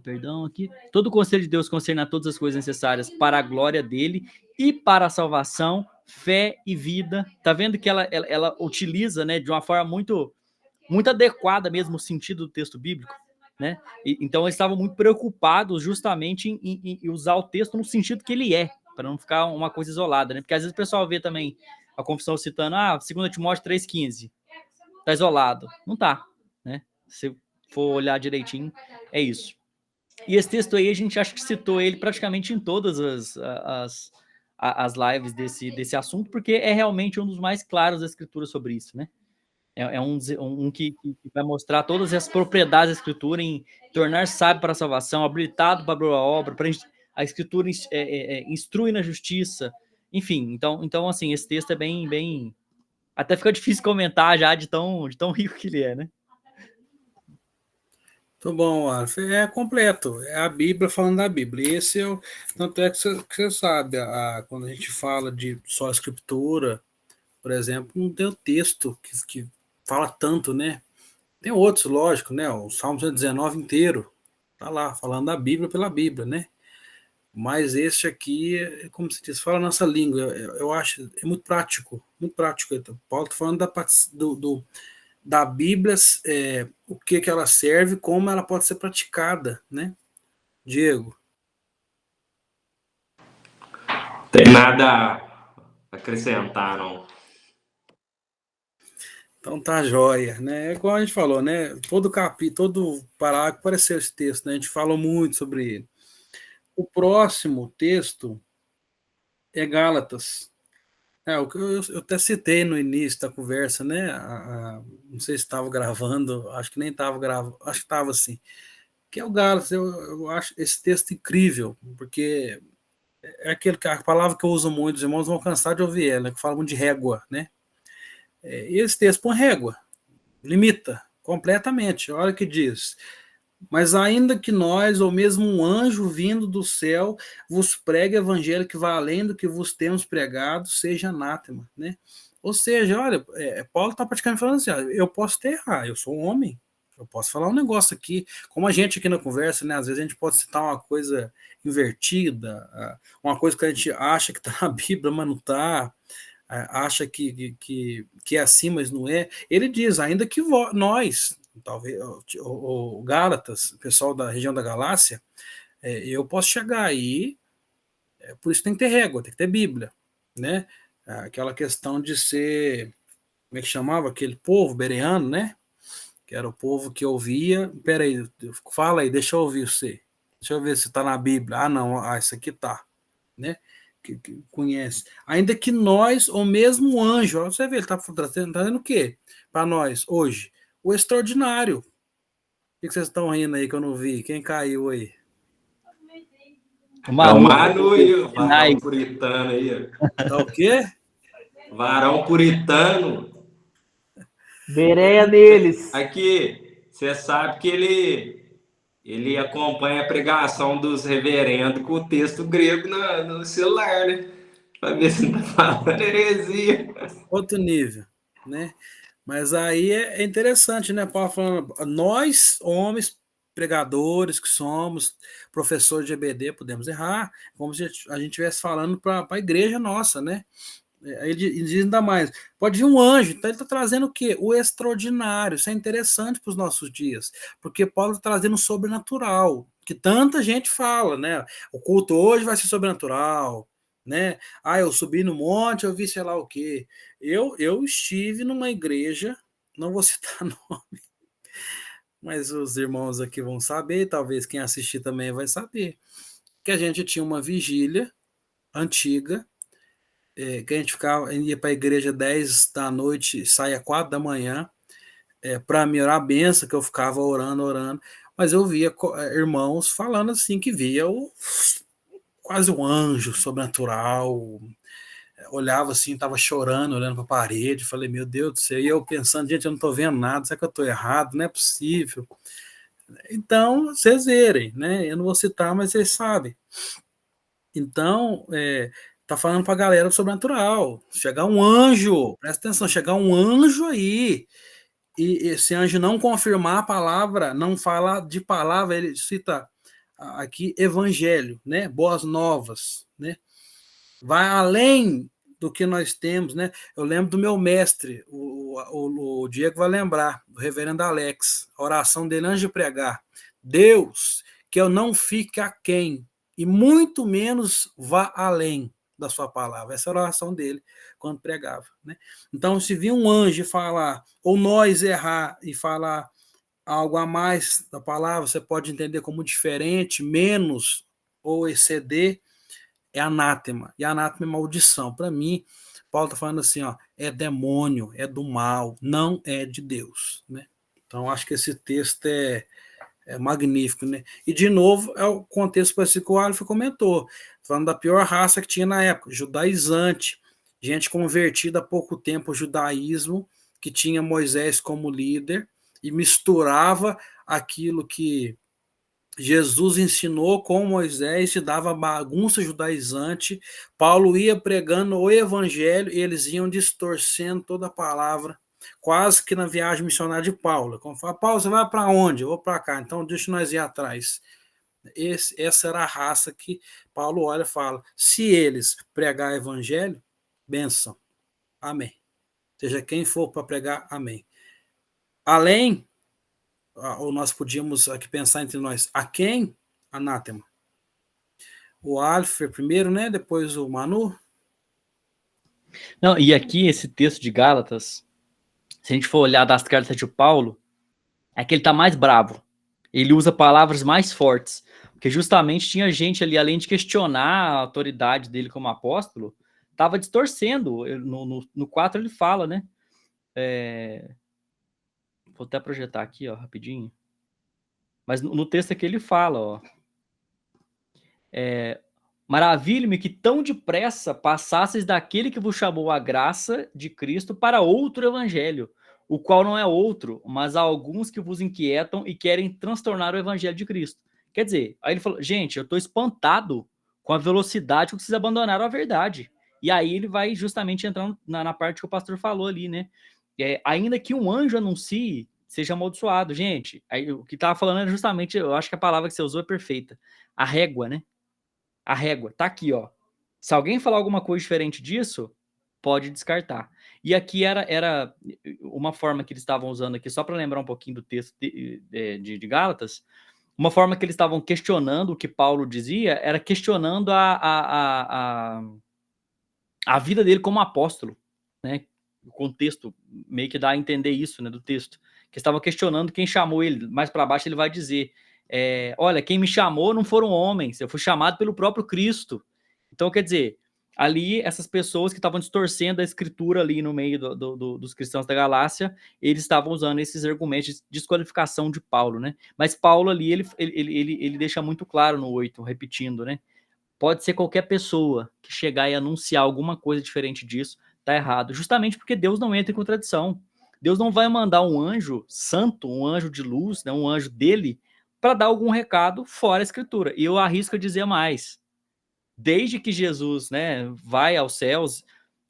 perdão aqui. Todo o conselho de Deus concerne a todas as coisas necessárias para a glória dele e para a salvação, fé e vida. Tá vendo que ela utiliza, né, de uma forma muito adequada mesmo o sentido do texto bíblico, né? Então eles estavam muito preocupados justamente em usar o texto no sentido que ele para não ficar uma coisa isolada, né? Porque às vezes o pessoal vê também a confissão citando 2 Timóteo 3,15. Tá isolado. Não tá, né? Se for olhar direitinho, é isso. E esse texto aí, a gente acha que citou ele praticamente em todas as lives desse assunto, porque é realmente um dos mais claros da Escritura sobre isso, né? É um que vai mostrar todas as propriedades da Escritura em tornar sábio para a salvação, habilitado para a boa obra, a Escritura instrui na justiça, enfim. Então assim, esse texto é bem... Até fica difícil comentar já de tão rico que ele né? Muito bom, Alifer. É completo. É a Bíblia falando da Bíblia. Esse é o... Tanto é que você sabe, quando a gente fala de só a Escritura, por exemplo, não tem o texto que fala tanto, né? Tem outros, lógico, né? O Salmo 119 inteiro tá lá, falando da Bíblia pela Bíblia, né? Mas este aqui, como se diz, fala a nossa língua. Eu acho, é muito prático, muito prático. Então, Paulo está falando da Bíblia, o que ela serve, como ela pode ser praticada, né? Diego. Tem nada a acrescentar, não. Então tá jóia, né? É igual a gente falou, né? Todo capítulo, todo parágrafo apareceu esse texto, né? A gente falou muito sobre ele. O próximo texto é Gálatas. O que eu até citei no início da conversa, né? Não sei se estava gravando, acho que nem estava gravando, acho que estava assim. Que é o Gálatas, eu acho esse texto incrível, porque é a palavra que eu uso muito, os irmãos vão cansar de ouvir ela, que fala muito de régua, né? E esse texto põe régua, limita completamente. Olha o que diz. Mas ainda que nós, ou mesmo um anjo vindo do céu, vos pregue o evangelho que vai além do que vos temos pregado, seja anátema, né? Ou seja, olha, Paulo está praticamente falando assim, eu posso ter errar, eu sou um homem, eu posso falar um negócio aqui, como a gente aqui na conversa, né? Às vezes a gente pode citar uma coisa invertida, uma coisa que a gente acha que está na Bíblia, mas não está, acha que é assim, mas não é. Ele diz, ainda que nós, talvez o Gálatas, o pessoal da região da Galácia, eu posso chegar aí, por isso tem que ter régua, tem que ter Bíblia, né? Aquela questão de ser, como é que chamava aquele povo bereano, né? Que era o povo que ouvia. Peraí, fala aí, deixa eu ouvir você. Deixa eu ver se está na Bíblia. Não, isso aqui tá, né? Que conhece. Ainda que nós, ou mesmo o anjo, você vê, ele está trazendo o quê para nós hoje? O extraordinário. O que vocês estão rindo aí que eu não vi? Quem caiu aí? O Manu aí, o varão puritano aí. Tá o quê? Varão puritano. Bereia neles. Aqui, você sabe que ele acompanha a pregação dos reverendos com o texto grego no celular, né? Para ver se não tá falando heresia. Outro nível, né? Mas aí é interessante, né? Paulo falando, nós, homens, pregadores que somos, professores de EBD, podemos errar, como se a gente estivesse falando para a igreja nossa, né? Ele diz ainda mais, pode vir um anjo, então ele está trazendo o quê? O extraordinário. Isso é interessante para os nossos dias, porque Paulo está trazendo o sobrenatural, que tanta gente fala, né? O culto hoje vai ser sobrenatural, né? Ah, eu subi no monte, eu vi sei lá o quê. Eu estive numa igreja, não vou citar nome, mas os irmãos aqui vão saber, talvez quem assistir também vai saber, que a gente tinha uma vigília antiga, que a gente ia para a igreja 10 da noite, saía 4 da manhã, para me orar a benção, que eu ficava orando, mas eu via irmãos falando assim, que via quase um anjo sobrenatural, olhava assim, estava chorando, olhando para a parede, falei, meu Deus do céu, e eu pensando, gente, eu não estou vendo nada, será que eu estou errado? Não é possível. Então, vocês verem, né? Eu não vou citar, mas vocês sabem. Então, tá falando para a galera do sobrenatural, chegar um anjo, presta atenção, chegar um anjo aí, e esse anjo não confirmar a palavra, não falar de palavra, ele cita aqui evangelho, né? Boas novas, né? Vai além do que nós temos, né? Eu lembro do meu mestre, o Diego vai lembrar, do reverendo Alex, a oração dele antes de pregar. Deus, que eu não fique aquém, e muito menos vá além da sua palavra. Essa era a oração dele quando pregava, né? Então, se vir um anjo falar, ou nós errar e falar algo a mais da palavra, você pode entender como diferente, menos, ou exceder, é anátema. E anátema é maldição. Para mim, Paulo está falando assim, ó, é demônio, é do mal, não é de Deus, né? Então, acho que esse texto é magnífico, né? E, de novo, é o contexto parecido que o Alfa comentou, falando da pior raça que tinha na época, judaizante, gente convertida há pouco tempo ao judaísmo, que tinha Moisés como líder, e misturava aquilo que Jesus ensinou com Moisés, se dava bagunça judaizante, Paulo ia pregando o evangelho e eles iam distorcendo toda a palavra, quase que na viagem missionária de Paulo. Como fala, Paulo, você vai para onde? Eu vou para cá, então deixa nós ir atrás. Essa era a raça que Paulo olha e fala, se eles pregar evangelho, benção, amém. Seja quem for para pregar, amém. Além, ou nós podíamos aqui pensar entre nós, a quem? Anátema. O Alfer primeiro, né? Depois o Manu. Não, e aqui esse texto de Gálatas, se a gente for olhar das cartas de Paulo, é que ele tá mais bravo. Ele usa palavras mais fortes. Porque justamente tinha gente ali, além de questionar a autoridade dele como apóstolo, estava distorcendo. No 4 ele fala, né? Vou até projetar aqui, ó, rapidinho. Mas no texto aqui ele fala, ó. Maravilha-me que tão depressa passasseis daquele que vos chamou a graça de Cristo para outro evangelho, o qual não é outro, mas há alguns que vos inquietam e querem transtornar o evangelho de Cristo. Quer dizer, aí ele falou, gente, eu estou espantado com a velocidade com que vocês abandonaram a verdade. E aí ele vai justamente entrando na parte que o pastor falou ali, né? Ainda que um anjo anuncie, seja amaldiçoado. Gente, aí, o que estava falando é justamente, eu acho que a palavra que você usou é perfeita. A régua, né? A régua, tá aqui, ó. Se alguém falar alguma coisa diferente disso, pode descartar. E aqui era uma forma que eles estavam usando aqui, só para lembrar um pouquinho do texto de Gálatas, uma forma que eles estavam questionando o que Paulo dizia, era questionando a vida dele como apóstolo, né? O contexto meio que dá a entender isso, né, do texto. Que estavam questionando quem chamou ele. Mais para baixo ele vai dizer, olha, quem me chamou não foram homens, eu fui chamado pelo próprio Cristo. Então, quer dizer, ali essas pessoas que estavam distorcendo a escritura ali no meio dos cristãos da Galácia, eles estavam usando esses argumentos de desqualificação de Paulo, né? Mas Paulo ali, ele deixa muito claro no 8, repetindo, né? Pode ser qualquer pessoa que chegar e anunciar alguma coisa diferente disso, tá errado. Justamente porque Deus não entra em contradição. Deus não vai mandar um anjo santo, um anjo de luz, né, um anjo dele, para dar algum recado fora a escritura. E eu arrisco a dizer mais. Desde que Jesus, né, vai aos céus,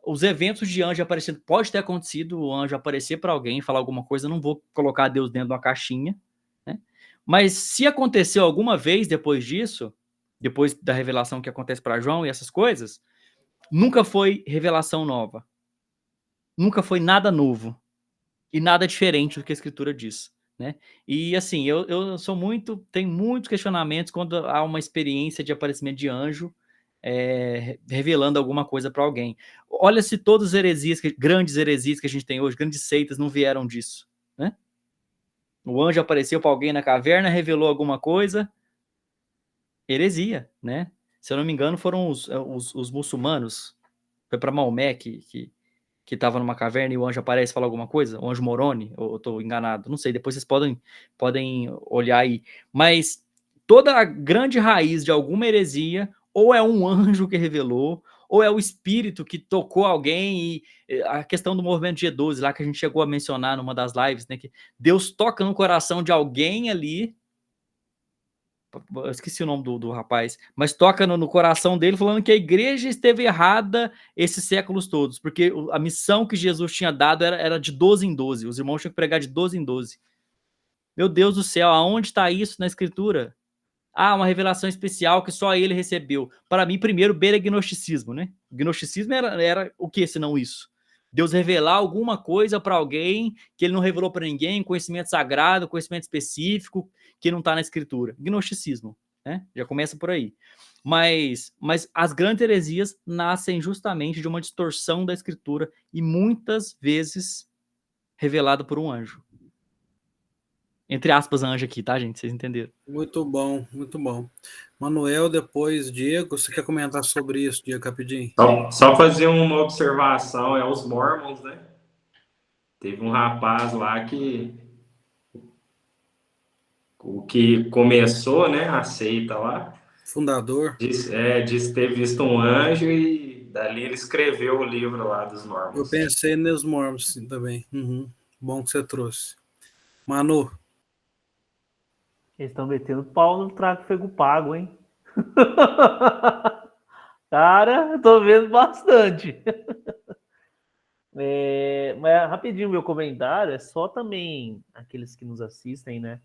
os eventos de anjo aparecendo, pode ter acontecido o anjo aparecer para alguém e falar alguma coisa, não vou colocar Deus dentro de uma caixinha, né? Mas se aconteceu alguma vez depois disso, depois da revelação que acontece para João e essas coisas, nunca foi revelação nova. Nunca foi nada novo. E nada diferente do que a Escritura diz, né? E assim, eu sou tenho muitos questionamentos quando há uma experiência de aparecimento de anjo revelando alguma coisa para alguém. Olha se todas as heresias, grandes heresias que a gente tem hoje, grandes seitas, não vieram disso, né? O anjo apareceu para alguém na caverna, revelou alguma coisa, heresia, né? Se eu não me engano, foram os muçulmanos, foi para Maomé que estava numa caverna e o anjo aparece e fala alguma coisa, o anjo Moroni, ou eu estou enganado, não sei, depois vocês podem olhar aí, mas toda a grande raiz de alguma heresia, ou é um anjo que revelou, ou é o espírito que tocou alguém, e a questão do movimento G12, lá que a gente chegou a mencionar numa das lives, né, que Deus toca no coração de alguém ali, eu esqueci o nome do rapaz, mas toca no coração dele falando que a igreja esteve errada esses séculos todos, porque a missão que Jesus tinha dado era de 12 em 12, os irmãos tinham que pregar de 12 em 12. Meu Deus do céu, aonde está isso na escritura? Uma revelação especial que só ele recebeu. Para mim, primeiro, beira gnosticismo, né? O gnosticismo era o que, senão isso? Deus revelar alguma coisa para alguém que ele não revelou para ninguém, conhecimento sagrado, conhecimento específico, que não está na escritura. Gnosticismo, né? Já começa por aí. Mas as grandes heresias nascem justamente de uma distorção da escritura e muitas vezes revelada por um anjo. Entre aspas, anjo aqui, tá, gente? Vocês entenderam? Muito bom, muito bom. Manuel, depois Diego, você quer comentar sobre isso, Diego, rapidinho? Só fazer uma observação, os Mormons, né? Teve um rapaz lá que começou, né, a seita lá, Fundador. disse ter visto um anjo e dali ele escreveu o livro lá dos Mormons. Eu pensei nos Mormons sim, também. Bom que você trouxe. Manu. Eles estão metendo pau no tráfego pago, hein? Cara, eu tô vendo bastante. Mas rapidinho, meu comentário é só também aqueles que nos assistem, né?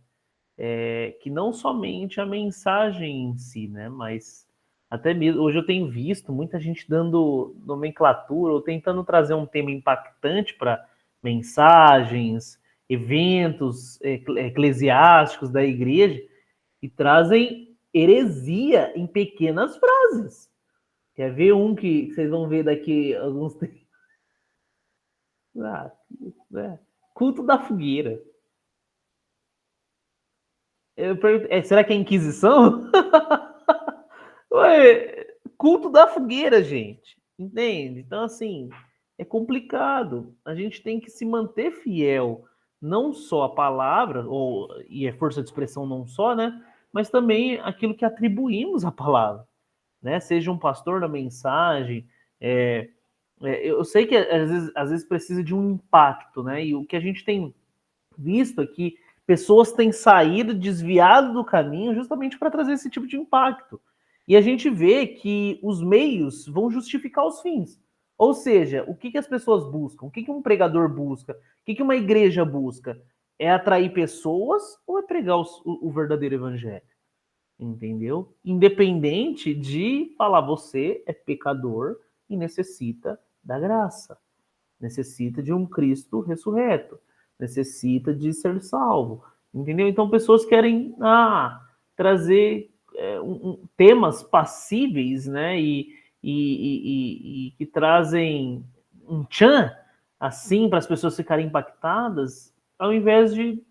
Que não somente a mensagem em si, né? Mas até mesmo hoje eu tenho visto muita gente dando nomenclatura ou tentando trazer um tema impactante para mensagens, eventos eclesiásticos da igreja e trazem heresia em pequenas frases. Quer ver um que vocês vão ver daqui a alguns tempos? Culto da fogueira. Será que é Inquisição? Ué, culto da fogueira, gente. Entende? Então, assim, é complicado. A gente tem que se manter fiel, não só à palavra, e é força de expressão não só, né? Mas também aquilo que atribuímos à palavra. Né? Seja um pastor da mensagem. Eu sei que às vezes precisa de um impacto, né? E o que a gente tem visto aqui, pessoas têm saído, desviado do caminho justamente para trazer esse tipo de impacto. E a gente vê que os meios vão justificar os fins. Ou seja, o que as pessoas buscam? O que um pregador busca? O que uma igreja busca? É atrair pessoas ou é pregar o verdadeiro evangelho? Entendeu? Independente de falar, você é pecador e necessita da graça. Necessita de um Cristo ressurreto. Necessita de ser salvo. Entendeu? Então, pessoas querem trazer temas passíveis, né? E que trazem um tchan, assim, para as pessoas ficarem impactadas, ao invés de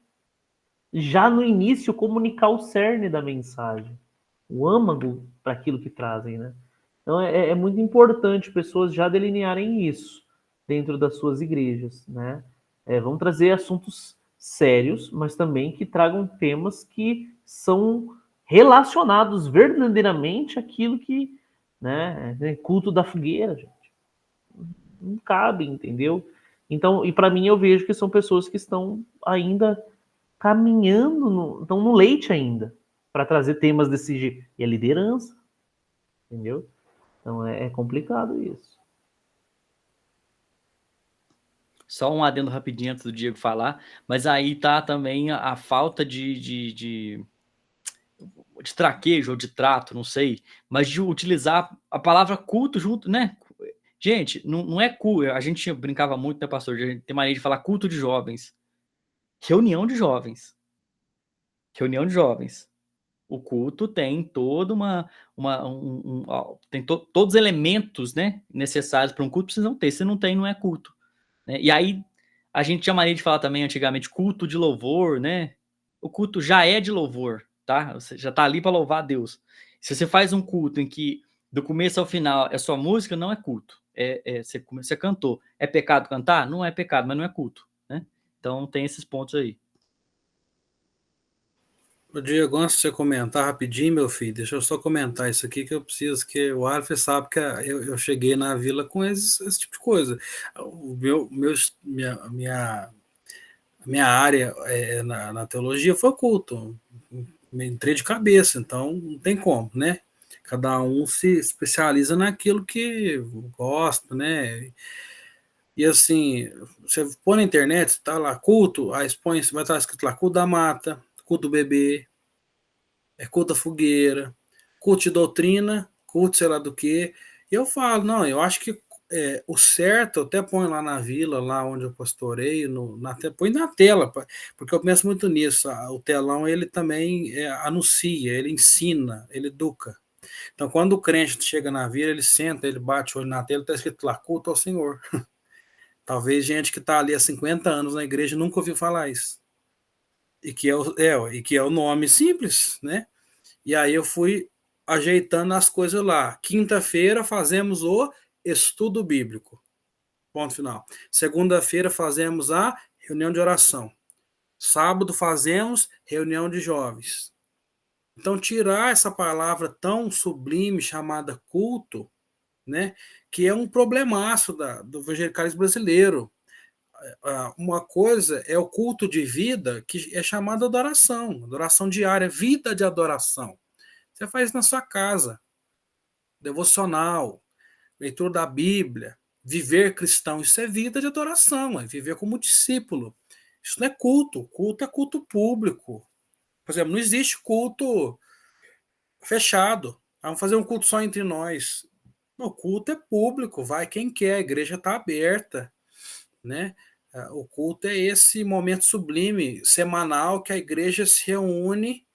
já no início comunicar o cerne da mensagem, o âmago para aquilo que trazem, né? Então é muito importante pessoas já delinearem isso dentro das suas igrejas, né? Vão trazer assuntos sérios, mas também que tragam temas que são relacionados verdadeiramente àquilo que, né, culto da fogueira, gente. Não cabe, entendeu? Então, e para mim eu vejo que são pessoas que estão ainda caminhando, estão no leite ainda, para trazer temas desse jeito. E a liderança, entendeu? Então é complicado isso. Só um adendo rapidinho antes do Diego falar, mas aí tá também a falta de traquejo ou de trato, não sei, mas de utilizar a palavra culto junto, né? Gente, não é culto, a gente brincava muito, né, pastor? A gente tem mania de falar culto de jovens. Reunião de jovens. Reunião de jovens. O culto tem toda tem todos os elementos, né, necessários para um culto, precisam ter. Se não tem, não é culto, né? E aí a gente tinha mania de falar também antigamente culto de louvor, né? O culto já é de louvor, tá? Você já está ali para louvar a Deus. Se você faz um culto em que do começo ao final é só música, não é culto. Você cantou. É pecado cantar? Não é pecado, mas não é culto, né? Então tem esses pontos aí. Ô, Diego, antes de você comentar rapidinho, meu filho, deixa eu só comentar isso aqui que eu preciso, que o Alfa sabe que eu cheguei na vila com esse tipo de coisa. O minha área na teologia foi culto. Me entrei de cabeça, então não tem como, né? Cada um se especializa naquilo que gosta, né? E assim, você põe na internet, tá lá, culto, aí põe, vai estar escrito lá, culto da mata, culto do bebê, culto da fogueira, culto de doutrina, culto sei lá do que. E eu falo, não, eu acho que o certo, eu até põe lá na vila, lá onde eu pastorei, põe na tela, porque eu penso muito nisso. O telão, ele também anuncia, ele ensina, ele educa. Então, quando o crente chega na vila, ele senta, ele bate o olho na tela, está escrito lá, culto ao Senhor. Talvez gente que está ali há 50 anos na igreja nunca ouviu falar isso. E que é o nome simples, né? E aí eu fui ajeitando as coisas lá. Quinta-feira fazemos o estudo bíblico. Ponto final. Segunda-feira fazemos a reunião de oração. Sábado fazemos reunião de jovens. Então, tirar essa palavra tão sublime chamada culto, né, que é um problemaço do evangelicalismo brasileiro. Uma coisa é o culto de vida, que é chamada adoração diária, vida de adoração. Você faz na sua casa, devocional, leitura da Bíblia, viver cristão, isso é vida de adoração, é viver como discípulo. Isso não é culto, culto é culto público. Por exemplo, não existe culto fechado. Vamos fazer um culto só entre nós. O culto é público, vai quem quer, a igreja está aberta, né? O culto é esse momento sublime, semanal, que a igreja se reúne,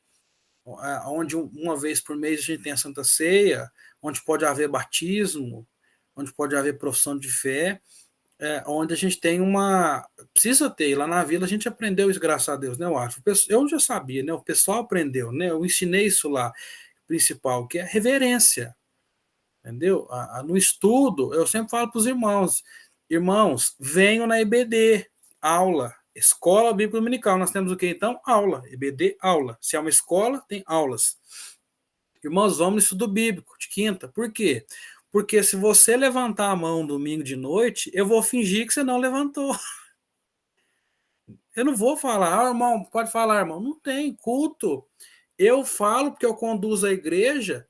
onde uma vez por mês a gente tem a Santa Ceia, onde pode haver batismo, onde pode haver profissão de fé, onde a gente tem precisa ter, lá na vila a gente aprendeu isso, graças a Deus, né, eu já sabia, né, o pessoal aprendeu, né, eu ensinei isso lá, principal, que é reverência, entendeu? No estudo, eu sempre falo para os irmãos, venham na EBD, aula, Escola Bíblica Dominical, nós temos o que então? Aula, EBD, aula. Se é uma escola, tem aulas. Irmãos, vamos no estudo bíblico de quinta. Por quê? Porque se você levantar a mão domingo de noite, eu vou fingir que você não levantou. Eu não vou falar, irmão, pode falar, irmão. Não tem culto. Eu falo porque eu conduzo a igreja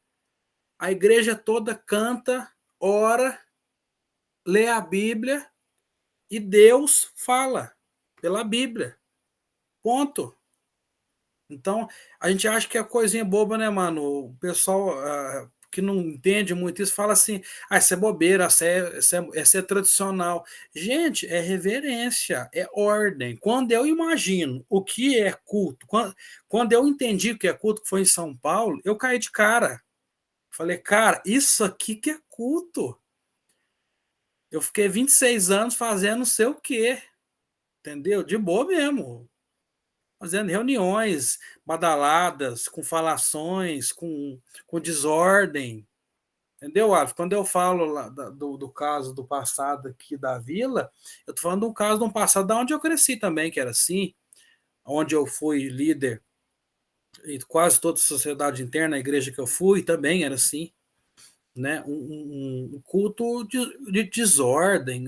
toda canta, ora, lê a Bíblia e Deus fala pela Bíblia. Ponto. Então, a gente acha que é coisinha boba, né, mano? O pessoal que não entende muito isso fala assim: isso é bobeira, isso é tradicional. Gente, é reverência, é ordem. Quando eu imagino o que é culto, quando eu entendi o que é culto, que foi em São Paulo, eu caí de cara. Falei, cara, isso aqui que é culto. Eu fiquei 26 anos fazendo não sei o quê, entendeu? De boa mesmo. Fazendo reuniões badaladas, com falações, com desordem. Entendeu, Alves? Quando eu falo lá do caso do passado aqui da vila, eu estou falando de um caso de um passado da onde eu cresci também, que era assim, onde eu fui líder e quase toda a sociedade interna, a igreja que eu fui, também era assim. Né? Um culto de desordem,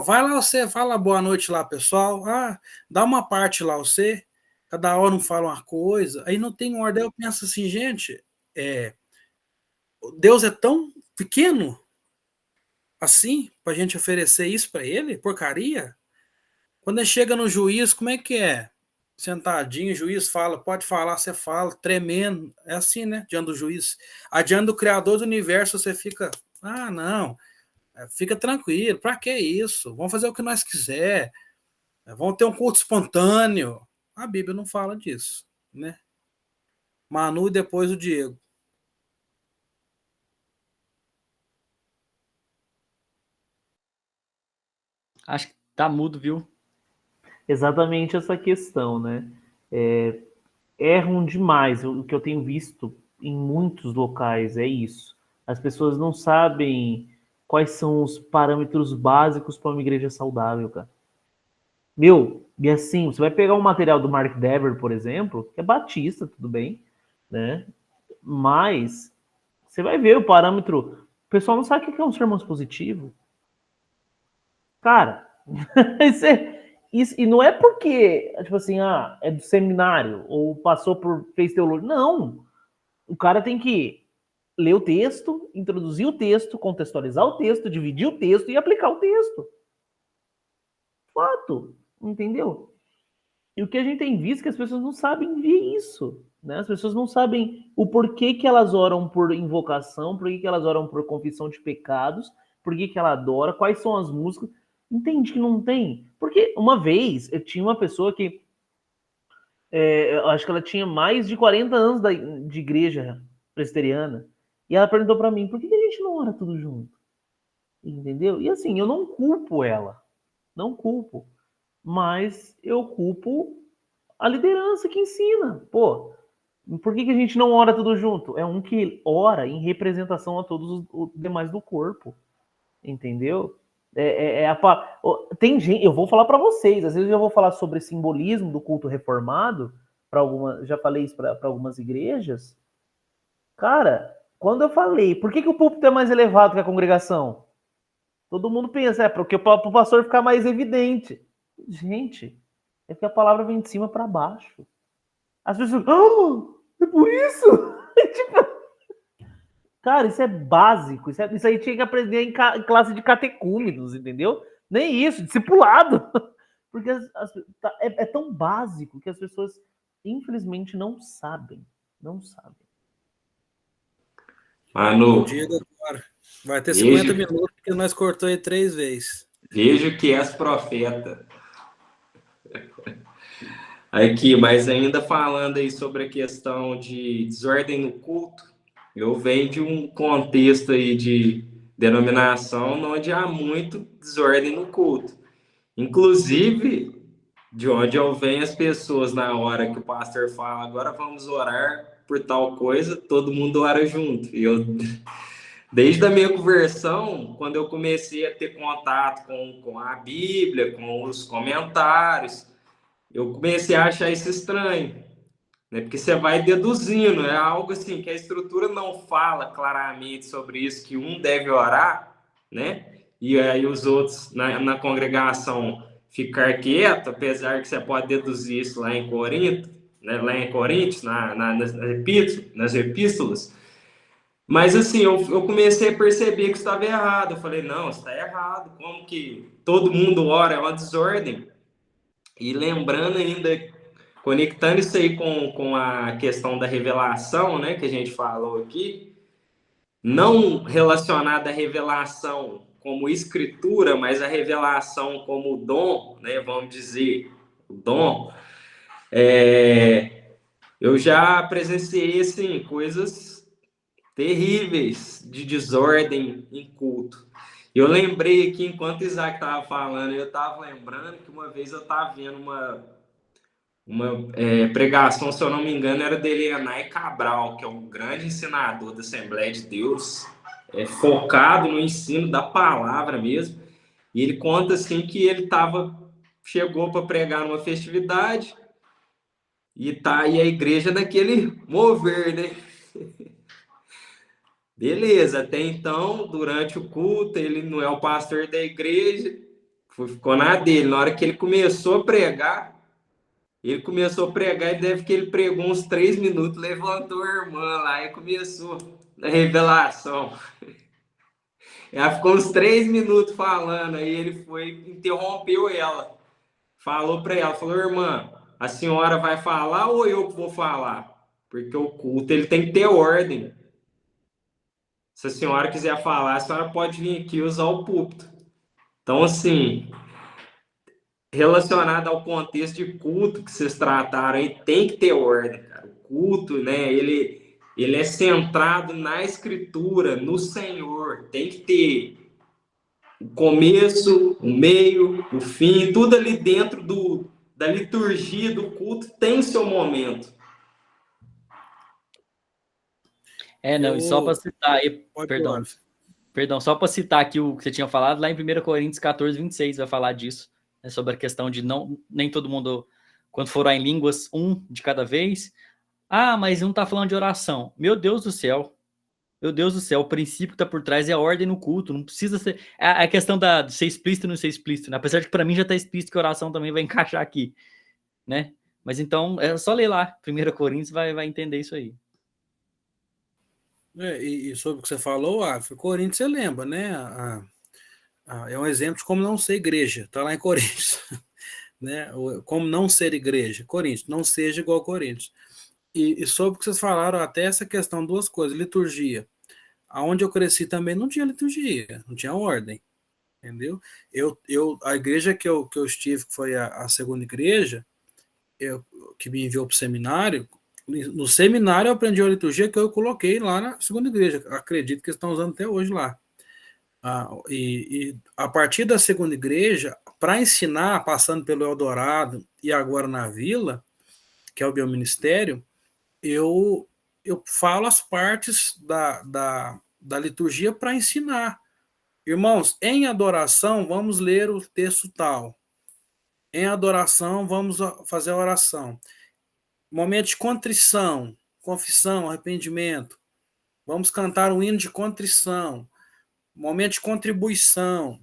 vai lá você, fala boa noite lá, pessoal. Dá uma parte lá você, cada hora não fala uma coisa, aí não tem ordem. Eu penso assim, gente, Deus é tão pequeno assim para a gente oferecer isso para ele, porcaria. Quando ele chega no juiz, como é que é? Sentadinho, o juiz fala, pode falar, você fala, tremendo, é assim, né? Diante do juiz. Adiante do Criador do universo, você fica, não, fica tranquilo, para que isso? Vamos fazer o que nós quiser. Vão ter um culto espontâneo. A Bíblia não fala disso, né? Manu e depois o Diego. Acho que tá mudo, viu? Exatamente essa questão, né? Erram demais. O que eu tenho visto em muitos locais é isso. As pessoas não sabem quais são os parâmetros básicos para uma igreja saudável, cara. Meu, e assim, você vai pegar um material do Mark Dever, por exemplo, que é batista, tudo bem, né? Mas você vai ver o parâmetro. O pessoal não sabe o que é um sermão expositivo. Cara, isso, e não é porque, tipo assim, é do seminário ou passou por, fez teologia. Não. O cara tem que ler o texto, introduzir o texto, contextualizar o texto, dividir o texto e aplicar o texto. Fato. Entendeu? E o que a gente tem visto é que as pessoas não sabem ver isso. Né? As pessoas não sabem o porquê que elas oram por invocação, por que elas oram por confissão de pecados, por que ela adora, quais são as músicas. Entende que não tem? Porque uma vez eu tinha uma pessoa que eu acho que ela tinha mais de 40 anos de igreja presbiteriana. E ela perguntou para mim, por que a gente não ora tudo junto? Entendeu? E assim, eu não culpo ela. Não culpo. Mas eu culpo a liderança que ensina. Pô, por que a gente não ora tudo junto? É um que ora em representação a todos os demais do corpo. Entendeu? Tem gente, eu vou falar para vocês, às vezes eu vou falar sobre simbolismo do culto reformado, para algumas, já falei isso para algumas igrejas. Cara, quando eu falei, por que o púlpito é mais elevado que a congregação? Todo mundo pensa, porque para o pastor ficar mais evidente. Gente, é que a palavra vem de cima para baixo. As pessoas, é por isso? Tipo, cara, isso é básico. Isso aí tinha que aprender em classe de catecúmenos, entendeu? Nem isso, discipulado. Porque é tão básico que as pessoas, infelizmente, não sabem. Não sabem. Manu, Diego agora. Vai ter 50 minutos, porque nós cortou aí 3 vezes. Vejo que és profeta. Aqui, mas ainda falando aí sobre a questão de desordem no culto, eu venho de um contexto aí de denominação onde há muito desordem no culto. Inclusive, de onde eu venho, as pessoas, na hora que o pastor fala, agora vamos orar por tal coisa, todo mundo ora junto. E eu, desde a minha conversão, quando eu comecei a ter contato com a Bíblia, com os comentários, eu comecei a achar isso estranho, né? Porque você vai deduzindo, é algo assim que a Escritura não fala claramente sobre isso, que um deve orar, né? E aí os outros na congregação ficar quieto, apesar que você pode deduzir isso lá em Corinto, né? Lá em Coríntios, nas epístolas. Mas assim, eu comecei a perceber que estava errado. Eu falei, não, está errado. Como que todo mundo ora? É uma desordem. E lembrando ainda, conectando isso aí com a questão da revelação, né, que a gente falou aqui, não relacionada à revelação como escritura, mas a revelação como dom, né, vamos dizer, o dom, eu já presenciei, assim, coisas terríveis de desordem em culto. Eu lembrei aqui, enquanto Isaac estava falando, eu estava lembrando que uma vez eu estava vendo uma pregação, se eu não me engano, era de Elianai Cabral, que é um grande ensinador da Assembleia de Deus, focado no ensino da palavra mesmo. E ele conta assim que ele chegou para pregar numa festividade e a igreja naquele mover, né? Beleza, até então, durante o culto, ele não é o pastor da igreja, ficou na dele. Na hora que ele começou a pregar, e deve que ele pregou uns 3 minutos, levantou a irmã lá e começou a revelação. Ela ficou uns 3 minutos falando, aí ele interrompeu ela. Falou para ela, falou, irmã, a senhora vai falar ou eu vou falar? Porque o culto ele tem que ter ordem. Se a senhora quiser falar, a senhora pode vir aqui usar o púlpito. Então, assim, relacionado ao contexto de culto que vocês trataram aí, tem que ter ordem, cara. O culto, né, ele é centrado na Escritura, no Senhor. Tem que ter o começo, o meio, o fim, tudo ali dentro da liturgia do culto tem seu momento. Não, e só para citar aí, perdão, só para citar aqui o que você tinha falado, lá em 1 Coríntios 14, 26, vai falar disso, né, sobre a questão de nem todo mundo, quando for orar em línguas, um de cada vez. Mas não está falando de oração. Meu Deus do céu, o princípio que está por trás é a ordem no culto, não precisa ser... A questão de ser explícito e não ser explícito, né? Apesar de que para mim já está explícito que a oração também vai encaixar aqui, né? Mas então, é só ler lá, 1 Coríntios vai entender isso aí. E sobre o que você falou, Coríntios você lembra, né? É um exemplo de como não ser igreja, está lá em Coríntios. Né? Como não ser igreja, Coríntios, não seja igual a Coríntios. E sobre o que vocês falaram, até essa questão, duas coisas, liturgia. Aonde eu cresci também não tinha liturgia, não tinha ordem, entendeu? A igreja que eu estive, que foi a segunda igreja, que me enviou para o seminário, no seminário eu aprendi a liturgia que eu coloquei lá na segunda igreja, acredito que eles estão usando até hoje lá. E a partir da segunda igreja, para ensinar, passando pelo Eldorado e agora na Vila, que é o bioministério, eu falo as partes da liturgia para ensinar. Irmãos, em adoração, vamos ler o texto tal. Em adoração, vamos fazer a oração. Momento de contrição, confissão, arrependimento. Vamos cantar um hino de contrição. Momento de contribuição,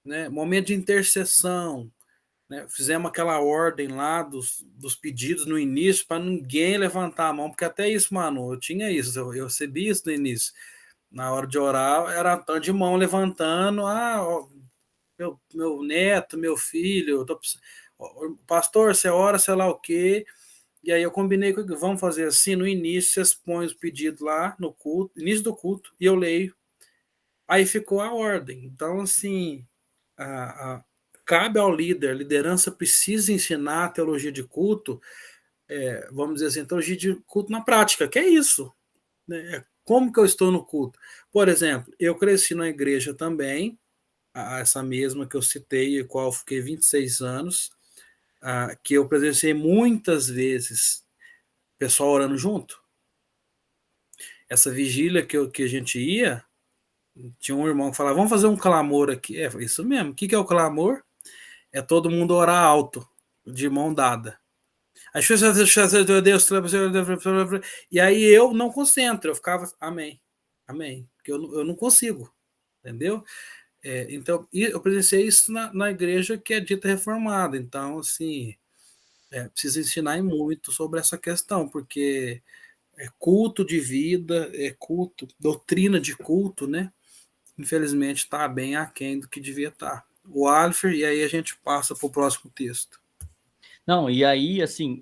né? Momento de intercessão. Né? Fizemos aquela ordem lá dos pedidos no início para ninguém levantar a mão, porque até isso, mano, eu tinha isso, eu recebi isso no início. Na hora de orar, era tanto de mão levantando, meu neto, meu filho, pastor, você ora, sei lá o quê. E aí eu combinei com ele, vamos fazer assim, no início, vocês põem os pedidos lá no culto, início do culto, e eu leio. Aí ficou a ordem. Então, assim, cabe ao líder, a liderança precisa ensinar a teologia de culto, vamos dizer assim, teologia de culto na prática, que é isso. Né? Como que eu estou no culto? Por exemplo, eu cresci na igreja também, essa mesma que eu citei, a qual fiquei 26 anos, que eu presenciei muitas vezes pessoal orando junto. Essa vigília que a gente ia, tinha um irmão que falava, vamos fazer um clamor aqui. É isso mesmo. O que é o clamor? É todo mundo orar alto, de mão dada. E aí eu não concentro, eu ficava, amém, porque eu não consigo, entendeu? Então, eu presenciei isso na igreja que é dita reformada, então, assim, precisa ensinar muito sobre essa questão, porque é culto de vida, é culto, doutrina de culto, né? Infelizmente está bem aquém do que devia estar. O Alfer, e aí a gente passa para o próximo texto. Não, e aí, assim,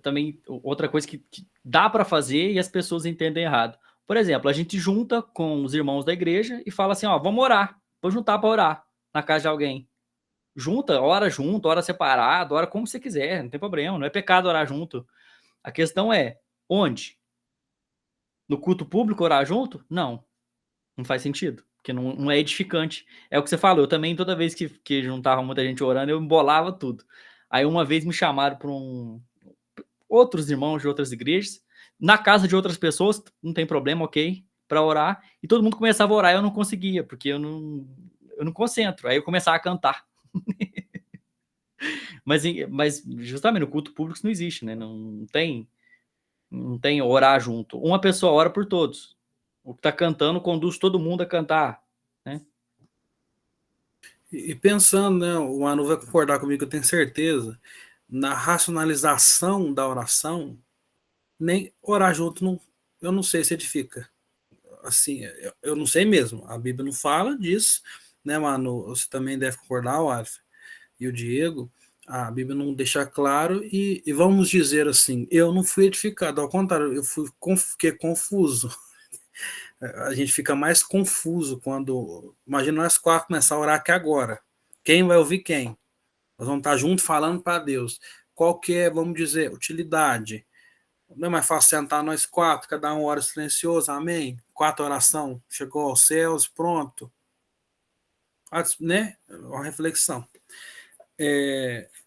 também outra coisa que dá para fazer e as pessoas entendem errado. Por exemplo, a gente junta com os irmãos da igreja e fala assim, vamos orar, vou juntar para orar na casa de alguém. Junta, ora junto, ora separado, ora como você quiser, não tem problema, não é pecado orar junto. A questão é, onde? No culto público orar junto? Não faz sentido, porque não é edificante. É o que você falou, eu também, toda vez que juntava muita gente orando, eu embolava tudo. Aí uma vez me chamaram para outros irmãos de outras igrejas, na casa de outras pessoas, não tem problema, ok, para orar, e todo mundo começava a orar, eu não conseguia, porque eu não concentro, aí eu começava a cantar. mas justamente no culto público isso não existe, né? Não tem orar junto. Uma pessoa ora por todos. O que está cantando conduz todo mundo a cantar, né? E pensando, né, o Manu vai concordar comigo, eu tenho certeza, na racionalização da oração, nem orar junto, eu não sei se edifica. Assim, eu não sei mesmo, a Bíblia não fala disso, né, Manu? Você também deve concordar, o Alf e o Diego, a Bíblia não deixa claro, e vamos dizer assim, eu não fui edificado, ao contrário, eu fiquei confuso. A gente fica mais confuso quando, imagina nós quatro começar a orar aqui agora, quem vai ouvir quem? Nós vamos estar juntos falando para Deus. Qual que é, vamos dizer, utilidade? Não é mais fácil sentar nós 4, cada um ora silencioso, amém? 4 oração, chegou aos céus, pronto. Né? Uma reflexão.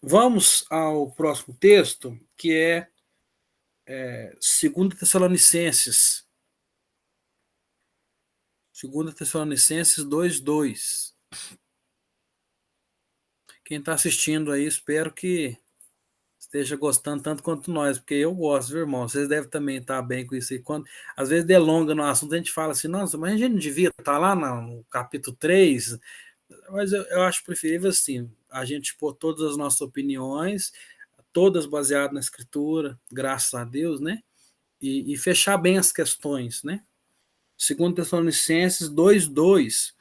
Vamos ao próximo texto, que é 2 Tessalonicenses. 2 Tessalonicenses 2:2. Quem está assistindo aí, espero que esteja gostando tanto quanto nós, porque eu gosto, viu, irmão? Vocês devem também estar bem com isso aí. Quando, às vezes delonga no assunto, a gente fala assim, nossa, mas a gente não devia estar lá no capítulo 3, mas eu acho preferível assim, a gente pôr todas as nossas opiniões, todas baseadas na Escritura, graças a Deus, né? E fechar bem as questões, né? 2 Tessalonicenses 2:2,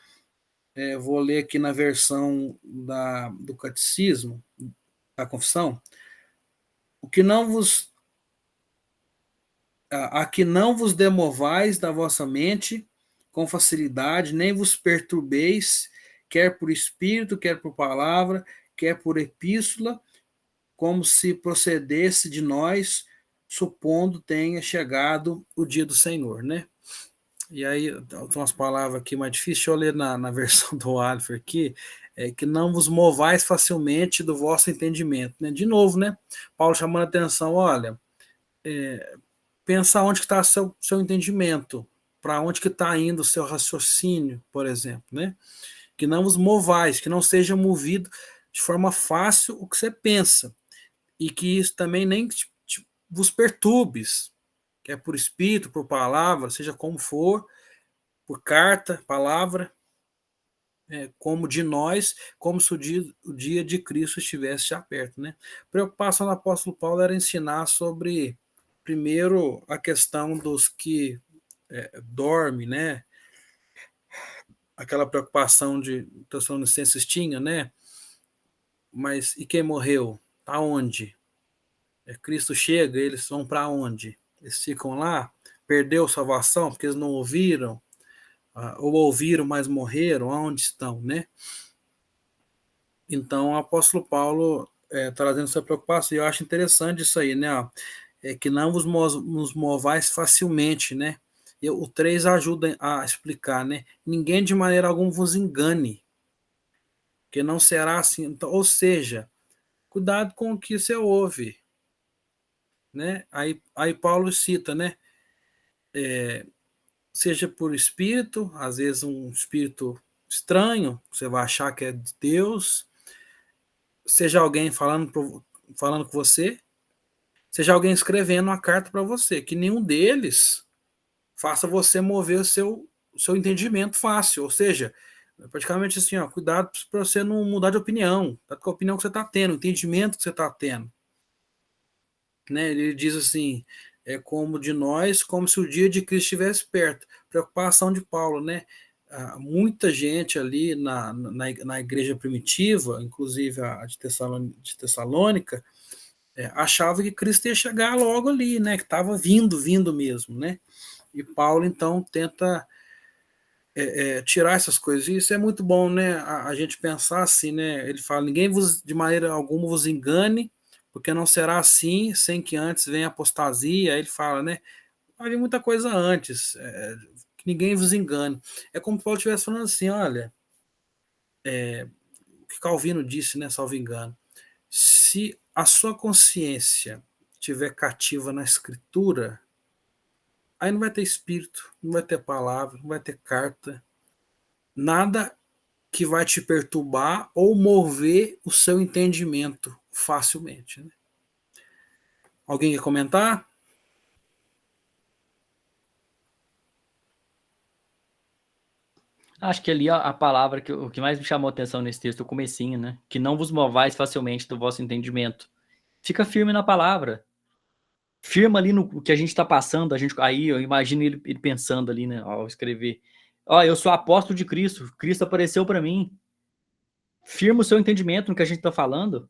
vou ler aqui na versão do Catecismo, da Confissão. A que não vos demovais da vossa mente com facilidade, nem vos perturbeis, quer por espírito, quer por palavra, quer por epístola, como se procedesse de nós, supondo tenha chegado o dia do Senhor, né? E aí, tem umas palavras aqui mais difíceis, deixa eu ler na versão do Alfer aqui, que não vos movais facilmente do vosso entendimento, né? De novo, né? Paulo chamando a atenção, olha, pensa onde que está seu entendimento, para onde que está indo o seu raciocínio, por exemplo, né? Que não vos movais, que não seja movido de forma fácil o que você pensa, e que isso também nem vos perturbes, que é por espírito, por palavra, seja como for, por carta, palavra, como de nós, como se o dia de Cristo estivesse já perto, né? A preocupação do apóstolo Paulo era ensinar sobre, primeiro, a questão dos que dormem, né? Aquela preocupação de Tessalonicenses tinha, né? Mas e quem morreu? Aonde? Cristo chega, eles vão para onde? Eles ficam lá? Perdeu salvação porque eles não ouviram? Ou ouviram, mas morreram? Aonde estão, né? Então, o apóstolo Paulo trazendo essa preocupação, e eu acho interessante isso aí, né? Que não nos movais facilmente, né? O 3 ajuda a explicar, né? Ninguém de maneira alguma vos engane, que não será assim. Então, ou seja, cuidado com o que você ouve, né? Aí Paulo cita, né? Seja por espírito, às vezes um espírito estranho, você vai achar que é de Deus, seja alguém falando com você, seja alguém escrevendo uma carta para você, que nenhum deles faça você mover o seu entendimento fácil, ou seja, praticamente assim, ó, cuidado para você não mudar de opinião, tá com a opinião que você está tendo, o entendimento que você está tendo. Né? Ele diz assim, como de nós, como se o dia de Cristo estivesse perto. Preocupação de Paulo, né? Muita gente ali na igreja primitiva, inclusive a de Tessalônica, achava que Cristo ia chegar logo ali, né? Que estava vindo mesmo, né? E Paulo, então, tenta tirar essas coisas. E isso é muito bom, né? A gente pensar assim, né? Ele fala, ninguém de maneira alguma vos engane, porque não será assim, sem que antes venha apostasia. Aí ele fala, né? Vai vir muita coisa antes, que ninguém vos engane. É como se Paulo estivesse falando assim, olha, o que Calvino disse, né? Salvo engano. Se a sua consciência estiver cativa na Escritura, aí não vai ter espírito, não vai ter palavra, não vai ter carta, nada que vai te perturbar ou mover o seu entendimento facilmente. Né? Alguém quer comentar? Acho que ali a palavra que o que mais me chamou a atenção nesse texto, o comecinho, né? Que não vos movais facilmente do vosso entendimento. Fica firme na palavra. Firma ali no que a gente está passando. Aí eu imagino ele pensando ali, né? Ao escrever. Eu sou apóstolo de Cristo. Cristo apareceu para mim. Firma o seu entendimento no que a gente está falando.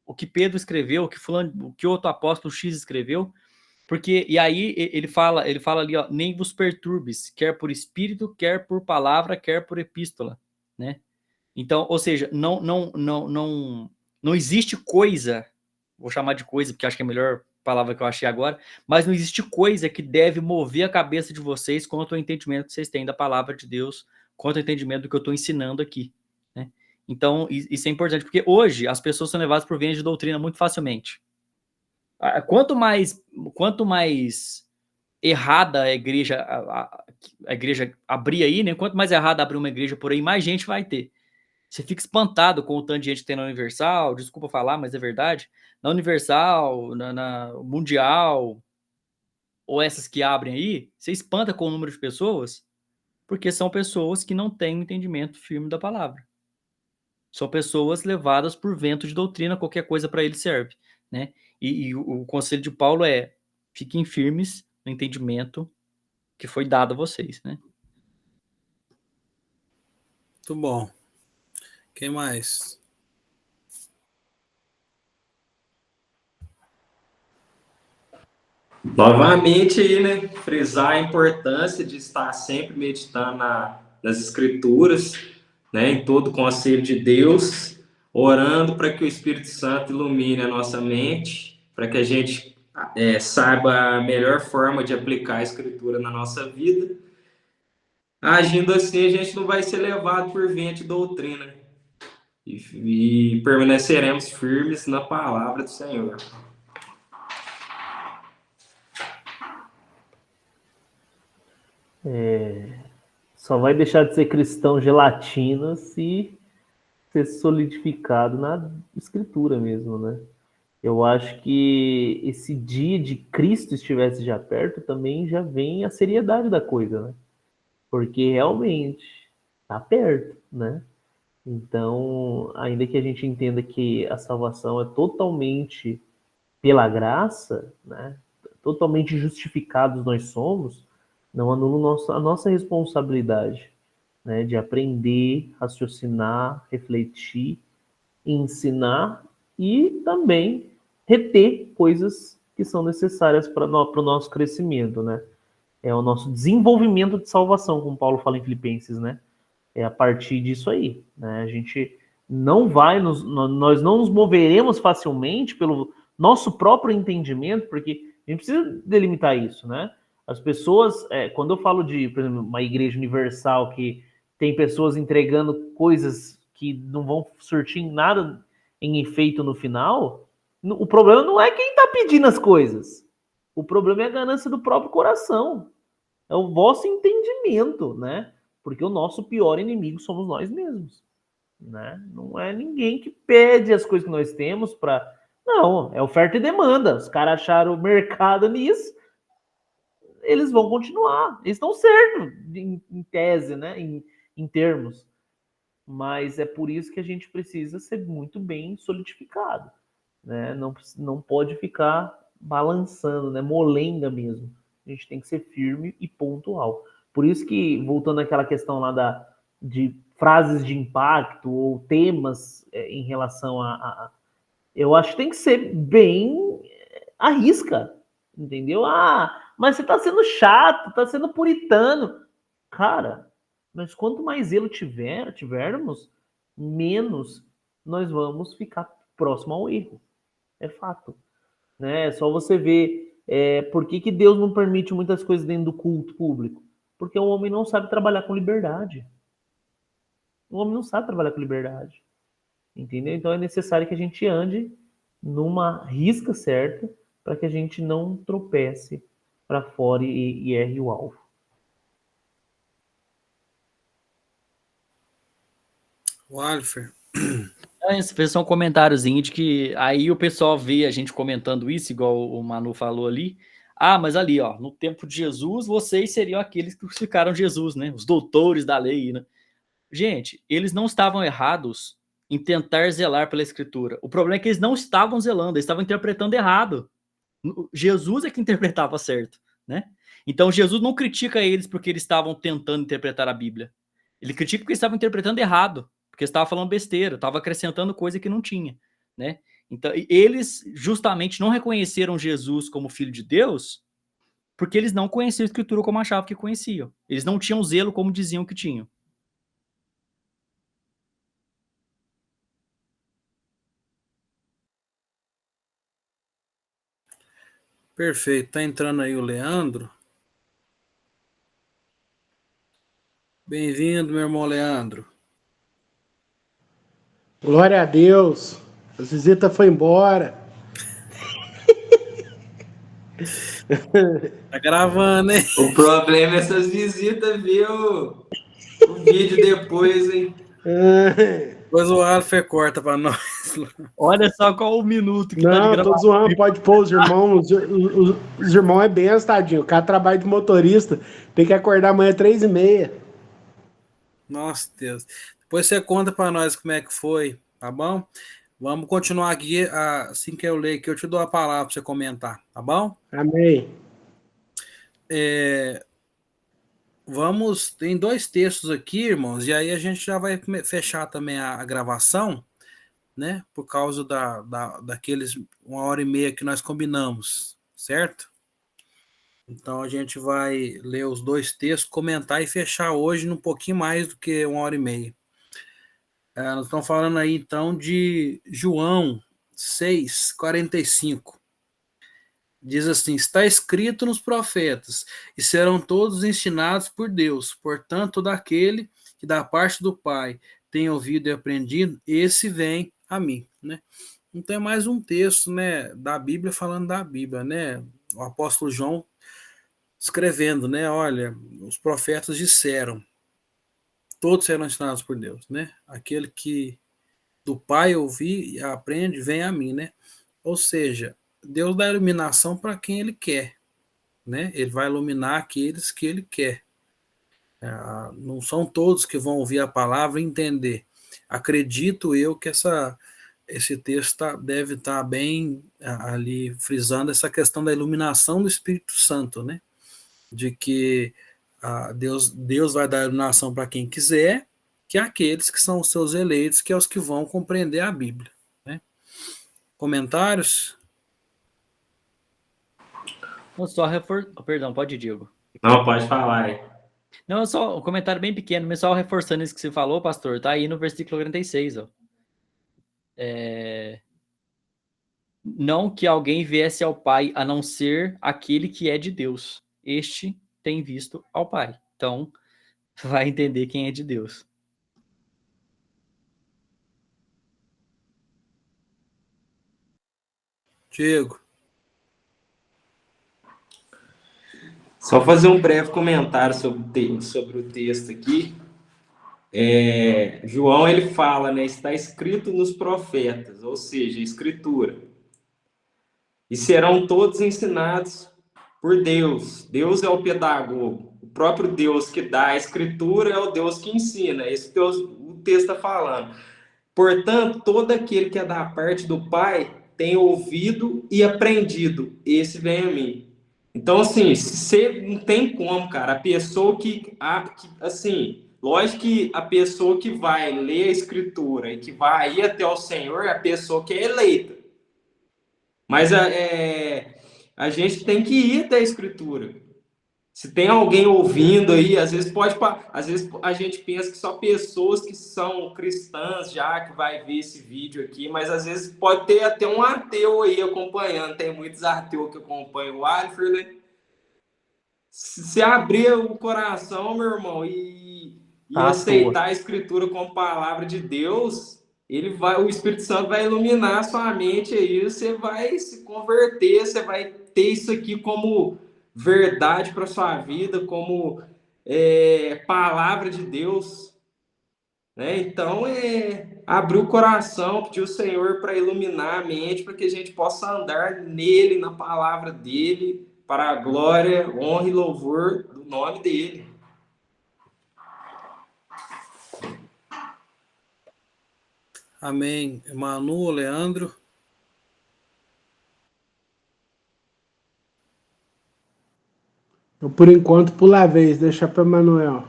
O que Pedro escreveu, o que outro apóstolo X escreveu. Porque, e aí ele fala ali, ó, nem vos perturbes, quer por espírito, quer por palavra, quer por epístola, né? Então, ou seja, não Não existe coisa, vou chamar de coisa, porque acho que é a melhor palavra que eu achei agora, mas não existe coisa que deve mover a cabeça de vocês quanto ao entendimento que vocês têm da palavra de Deus, quanto ao entendimento do que eu estou ensinando aqui, né? Então, isso é importante, porque hoje as pessoas são levadas por viés de doutrina muito facilmente. Quanto mais errada a igreja abrir aí, né? Quanto mais errada abrir uma igreja por aí, mais gente vai ter. Você fica espantado com o tanto de gente que tem na Universal, desculpa falar, mas é verdade. Na Universal, na Mundial, ou essas que abrem aí, você espanta com o número de pessoas, porque são pessoas que não têm um entendimento firme da palavra. São pessoas levadas por vento de doutrina, qualquer coisa para ele serve, né? E o conselho de Paulo é: fiquem firmes no entendimento que foi dado a vocês, né? Muito bom. Quem mais? Novamente aí, né, frisar a importância de estar sempre meditando nas escrituras, né, em todo o conselho de Deus, orando para que o Espírito Santo ilumine a nossa mente, para que a gente saiba a melhor forma de aplicar a escritura na nossa vida. Agindo assim, a gente não vai ser levado por vento de doutrina e permaneceremos firmes na palavra do Senhor. Só vai deixar de ser cristão gelatina se ser solidificado na escritura mesmo, né? Eu acho que esse dia de Cristo estivesse já perto também já vem a seriedade da coisa, né? Porque realmente está perto, né? Então, ainda que a gente entenda que a salvação é totalmente pela graça, né? Totalmente justificados nós somos, não anula a nossa responsabilidade, né? De aprender, raciocinar, refletir, ensinar e também reter coisas que são necessárias para o nosso crescimento, né? É o nosso desenvolvimento de salvação, como Paulo fala em Filipenses, né? É a partir disso aí, né? A gente não vai, nós não nos moveremos facilmente pelo nosso próprio entendimento, porque a gente precisa delimitar isso, né? As pessoas, quando eu falo de, por exemplo, uma igreja universal que tem pessoas entregando coisas que não vão surtir em nada em efeito no final, o problema não é quem está pedindo as coisas. O problema é a ganância do próprio coração. É o vosso entendimento, né? Porque o nosso pior inimigo somos nós mesmos, né? Não é ninguém que pede as coisas que nós temos para... Não, é oferta e demanda. Os caras acharam o mercado nisso, eles vão continuar. Eles estão certos em tese, né? Em termos. Mas é por isso que a gente precisa ser muito bem solidificado, né? Não pode ficar balançando, né? Molenga mesmo. A gente tem que ser firme e pontual. Por isso que, voltando àquela questão lá de frases de impacto ou temas em relação eu acho que tem que ser bem à risca, entendeu? Mas você está sendo chato, está sendo puritano. Cara, mas quanto mais zelo tivermos, menos nós vamos ficar próximo ao erro. É fato. Né? É só você ver por que Deus não permite muitas coisas dentro do culto público. Porque o homem não sabe trabalhar com liberdade. O homem não sabe trabalhar com liberdade. Entendeu? Então é necessário que a gente ande numa risca certa para que a gente não tropece para fora e erre o alvo. O Alfer. Fez só um comentáriozinho de que aí o pessoal vê a gente comentando isso, igual o Manu falou ali. Mas ali, ó, no tempo de Jesus, vocês seriam aqueles que crucificaram Jesus, né? Os doutores da lei, né? Gente, eles não estavam errados em tentar zelar pela escritura. O problema é que eles não estavam zelando, eles estavam interpretando errado. Jesus é que interpretava certo, né? Então Jesus não critica eles porque eles estavam tentando interpretar a Bíblia. Ele critica porque eles estavam interpretando errado, porque eles estavam falando besteira, estavam acrescentando coisa que não tinha, né? Então eles justamente não reconheceram Jesus como filho de Deus porque eles não conheciam a escritura como achavam que conheciam. Eles não tinham zelo como diziam que tinham. Perfeito. Tá entrando aí o Leandro. Bem-vindo, meu irmão Leandro. Glória a Deus. A visita foi embora. Tá gravando, hein? O problema é essas visitas, viu? O vídeo depois, hein? Depois o Alfer corta pra nós. Olha só qual o minuto que tá de Não, tô gravação. zoando, pode pôr os irmãos. Os irmãos é benção, tadinho. O cara trabalha de motorista, tem que acordar amanhã 3h30. Nossa, Deus. Depois você conta pra nós como é que foi, tá bom? Vamos continuar aqui, assim que eu ler aqui, eu te dou a palavra pra você comentar, tá bom? Amém. Tem 2 textos aqui, irmãos, e aí a gente já vai fechar também a gravação, né? Por causa daqueles 1h30 que nós combinamos, certo? Então a gente vai ler os 2 textos, comentar e fechar hoje num pouquinho mais do que 1h30. Nós estamos falando aí então de João 6:45. Diz assim: está escrito nos profetas, e serão todos ensinados por Deus. Portanto, daquele que da parte do Pai tem ouvido e aprendido, esse vem a mim, né? Então é mais um texto, né, da Bíblia falando da Bíblia, né? O apóstolo João escrevendo, né? Olha, os profetas disseram, todos serão ensinados por Deus, né? Aquele que do Pai ouvir e aprende, vem a mim, né? Ou seja, Deus dá iluminação para quem Ele quer, né? Ele vai iluminar aqueles que Ele quer. Não são todos que vão ouvir a palavra e entender. Acredito eu que esse texto deve estar bem ali frisando essa questão da iluminação do Espírito Santo, né? De que Deus vai dar iluminação para quem quiser, que é aqueles que são os seus eleitos, que é os que vão compreender a Bíblia, né? Comentários? Não, só Perdão, pode ir, Diego. Não, pode falar aí. Não, só um comentário bem pequeno, mas só reforçando isso que você falou, pastor, tá aí no versículo 46, ó. Não que alguém viesse ao Pai a não ser aquele que é de Deus. Este tem visto ao Pai. Então, vai entender quem é de Deus. Diego. Só fazer um breve comentário sobre o texto aqui. João, ele fala, né? Está escrito nos profetas, ou seja, escritura. E serão todos ensinados por Deus. Deus é o pedagogo. O próprio Deus que dá a escritura é o Deus que ensina. É isso que o texto está falando. Portanto, todo aquele que é da parte do Pai tem ouvido e aprendido. Esse vem a mim. Então, assim, você não tem como, cara. A pessoa assim, lógico que a pessoa que vai ler a Escritura e que vai ir até o Senhor é a pessoa que é eleita. Mas a gente tem que ir até a Escritura. Se tem alguém ouvindo aí, às vezes a gente pensa que só pessoas que são cristãs já que vai ver esse vídeo aqui, mas às vezes pode ter até um ateu aí acompanhando. Tem muitos ateus que acompanham o Alfer, né? Se abrir o coração, meu irmão, e aceitar a Escritura como palavra de Deus, o Espírito Santo vai iluminar a sua mente aí, você vai se converter, você vai ter isso aqui como verdade para sua vida, como palavra de Deus, né? Então, abrir o coração, pedir o Senhor para iluminar a mente, para que a gente possa andar nele, na palavra dele, para a glória, honra e louvor do nome dele. Amém. Manu, Leandro. Por enquanto, pula a vez, deixa para Manuel.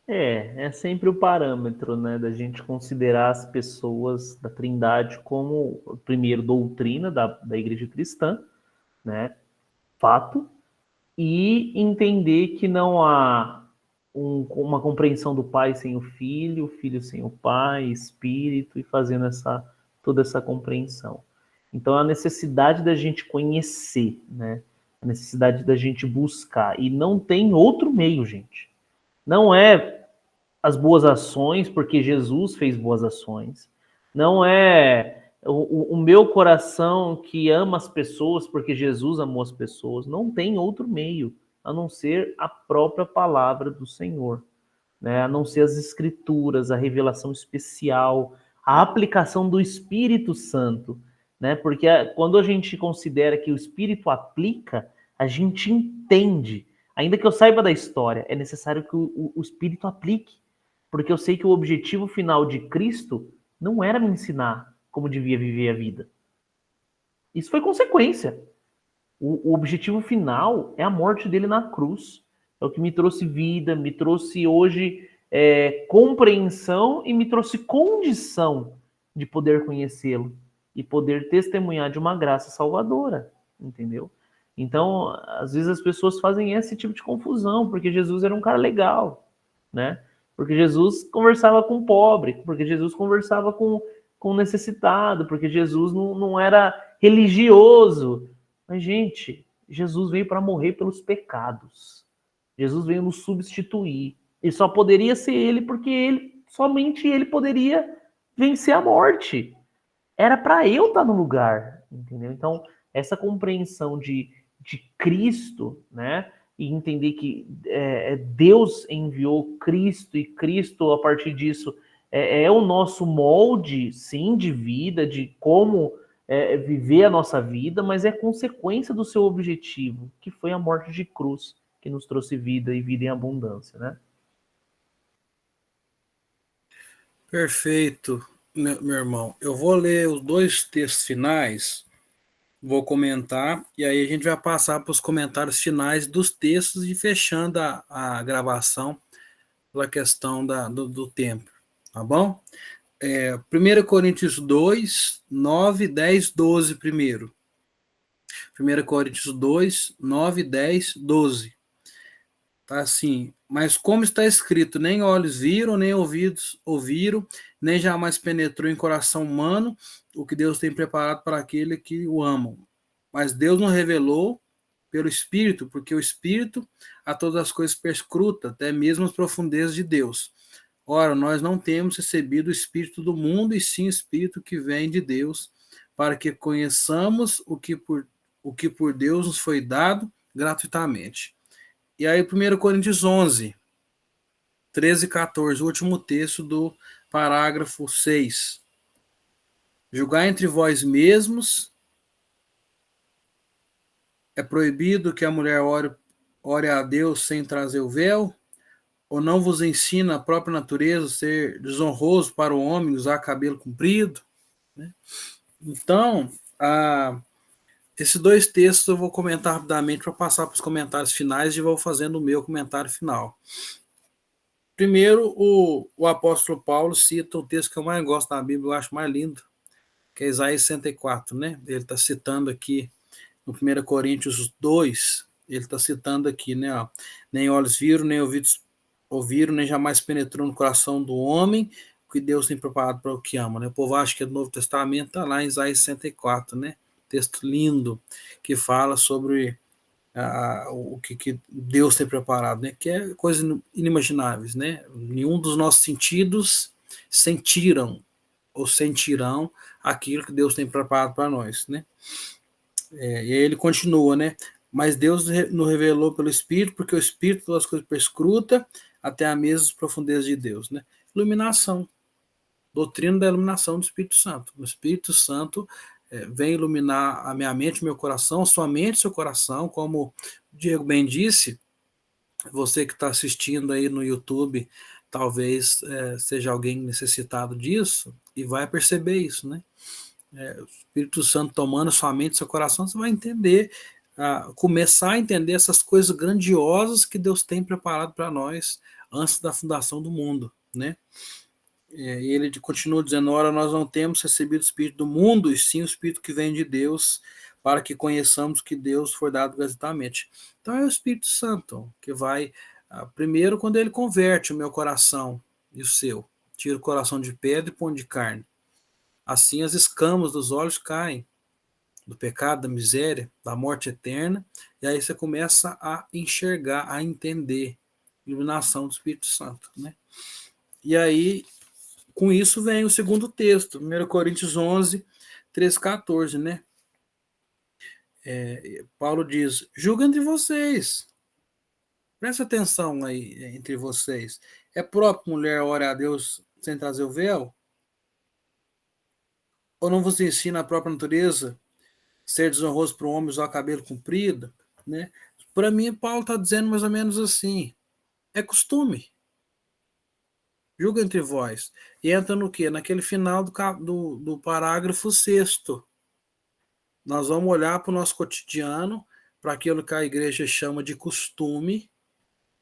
É sempre o parâmetro, né, da gente considerar as pessoas da Trindade como, primeiro, doutrina da Igreja Cristã, né, fato, e entender que não há uma compreensão do Pai sem o Filho sem o Pai, Espírito, e fazendo toda essa compreensão. Então, a necessidade da gente conhecer, né? A necessidade da gente buscar. E não tem outro meio, gente. Não é as boas ações, porque Jesus fez boas ações. Não é o meu coração que ama as pessoas, porque Jesus amou as pessoas. Não tem outro meio, a não ser a própria palavra do Senhor, né? A não ser as escrituras, a revelação especial, a aplicação do Espírito Santo, né? Porque quando a gente considera que o Espírito aplica, a gente entende. Ainda que eu saiba da história, é necessário que o Espírito aplique, porque eu sei que o objetivo final de Cristo não era me ensinar como devia viver a vida. Isso foi consequência. O objetivo final é a morte dele na cruz. É o que me trouxe vida, me trouxe hoje compreensão e me trouxe condição de poder conhecê-lo e poder testemunhar de uma graça salvadora, entendeu? Então, às vezes as pessoas fazem esse tipo de confusão, porque Jesus era um cara legal, né? Porque Jesus conversava com o pobre, porque Jesus conversava com o necessitado, porque Jesus não era religioso. Mas, gente, Jesus veio para morrer pelos pecados. Jesus veio nos substituir. E só poderia ser ele porque somente ele poderia vencer a morte. Era para eu estar no lugar, entendeu? Então, essa compreensão de Cristo, né? E entender que Deus enviou Cristo e Cristo, a partir disso, é o nosso molde, sim, de vida, de como viver a nossa vida, mas é consequência do seu objetivo, que foi a morte de cruz, que nos trouxe vida e vida em abundância, né? Perfeito, meu irmão. Eu vou ler os 2 textos finais, vou comentar, e aí a gente vai passar para os comentários finais dos textos e fechando a gravação pela questão do tempo, tá bom? 1 Coríntios 2, 9, 10, 12 primeiro. 1 Coríntios 2, 9, 10, 12. Tá assim, mas como está escrito, nem olhos viram, nem ouvidos ouviram, nem jamais penetrou em coração humano o que Deus tem preparado para aquele que o amam. Mas Deus não revelou pelo Espírito, porque o Espírito a todas as coisas perscruta, até mesmo as profundezas de Deus. Ora, nós não temos recebido o Espírito do mundo, e sim o Espírito que vem de Deus, para que conheçamos o que por Deus nos foi dado gratuitamente. E aí, 1 Coríntios 11, 13 e 14, o último texto do parágrafo 6. Julgar entre vós mesmos, é proibido que a mulher ore a Deus sem trazer o véu? Ou não vos ensina a própria natureza ser desonroso para o homem usar cabelo comprido? Então, esses 2 textos eu vou comentar rapidamente para passar para os comentários finais e vou fazendo o meu comentário final. Primeiro, o apóstolo Paulo cita o texto que eu mais gosto da Bíblia, eu acho mais lindo, que é Isaías 64, né? Ele está citando aqui no 1 Coríntios 2, ele está citando aqui, né? Ó, nem olhos viram, nem ouvidos ouviram, nem jamais penetrou no coração do homem o que Deus tem preparado para o que ama, né? O povo acha que é do Novo Testamento, está lá em Isaías 64, né? Texto lindo que fala sobre o que Deus tem preparado, né? Que é coisas inimagináveis, né? Nenhum dos nossos sentidos sentiram ou sentirão aquilo que Deus tem preparado para nós, né? E aí ele continua, né? Mas Deus nos revelou pelo Espírito, porque o Espírito das coisas perscruta até a mesma profundeza de Deus, né? Iluminação, doutrina da iluminação do Espírito Santo. O Espírito Santo vem iluminar a minha mente, o meu coração, sua mente, seu coração, como o Diego bem disse, você que está assistindo aí no YouTube, talvez seja alguém necessitado disso, e vai perceber isso, né? O Espírito Santo tomando sua mente, seu coração, você vai entender, começar a entender essas coisas grandiosas que Deus tem preparado para nós antes da fundação do mundo, né? E ele continua dizendo, ora, nós não temos recebido o Espírito do mundo, e sim o Espírito que vem de Deus, para que conheçamos que Deus foi dado gratuitamente. Então é o Espírito Santo que vai, primeiro, quando ele converte o meu coração e o seu, tira o coração de pedra e põe de carne. Assim as escamas dos olhos caem, do pecado, da miséria, da morte eterna, e aí você começa a enxergar, a entender, iluminação do Espírito Santo, né? E aí, com isso vem o segundo texto, 1 Coríntios 11, 13, 14, né? Paulo diz, julga entre vocês, presta atenção aí entre vocês, é próprio mulher orar a Deus sem trazer o véu? Ou não vos ensina a própria natureza ser desonroso para o homem usar cabelo comprido, né? Para mim, Paulo está dizendo mais ou menos assim, é costume, julga entre vós. E entra no quê? Naquele final do parágrafo 6º. Nós vamos olhar para o nosso cotidiano, para aquilo que a igreja chama de costume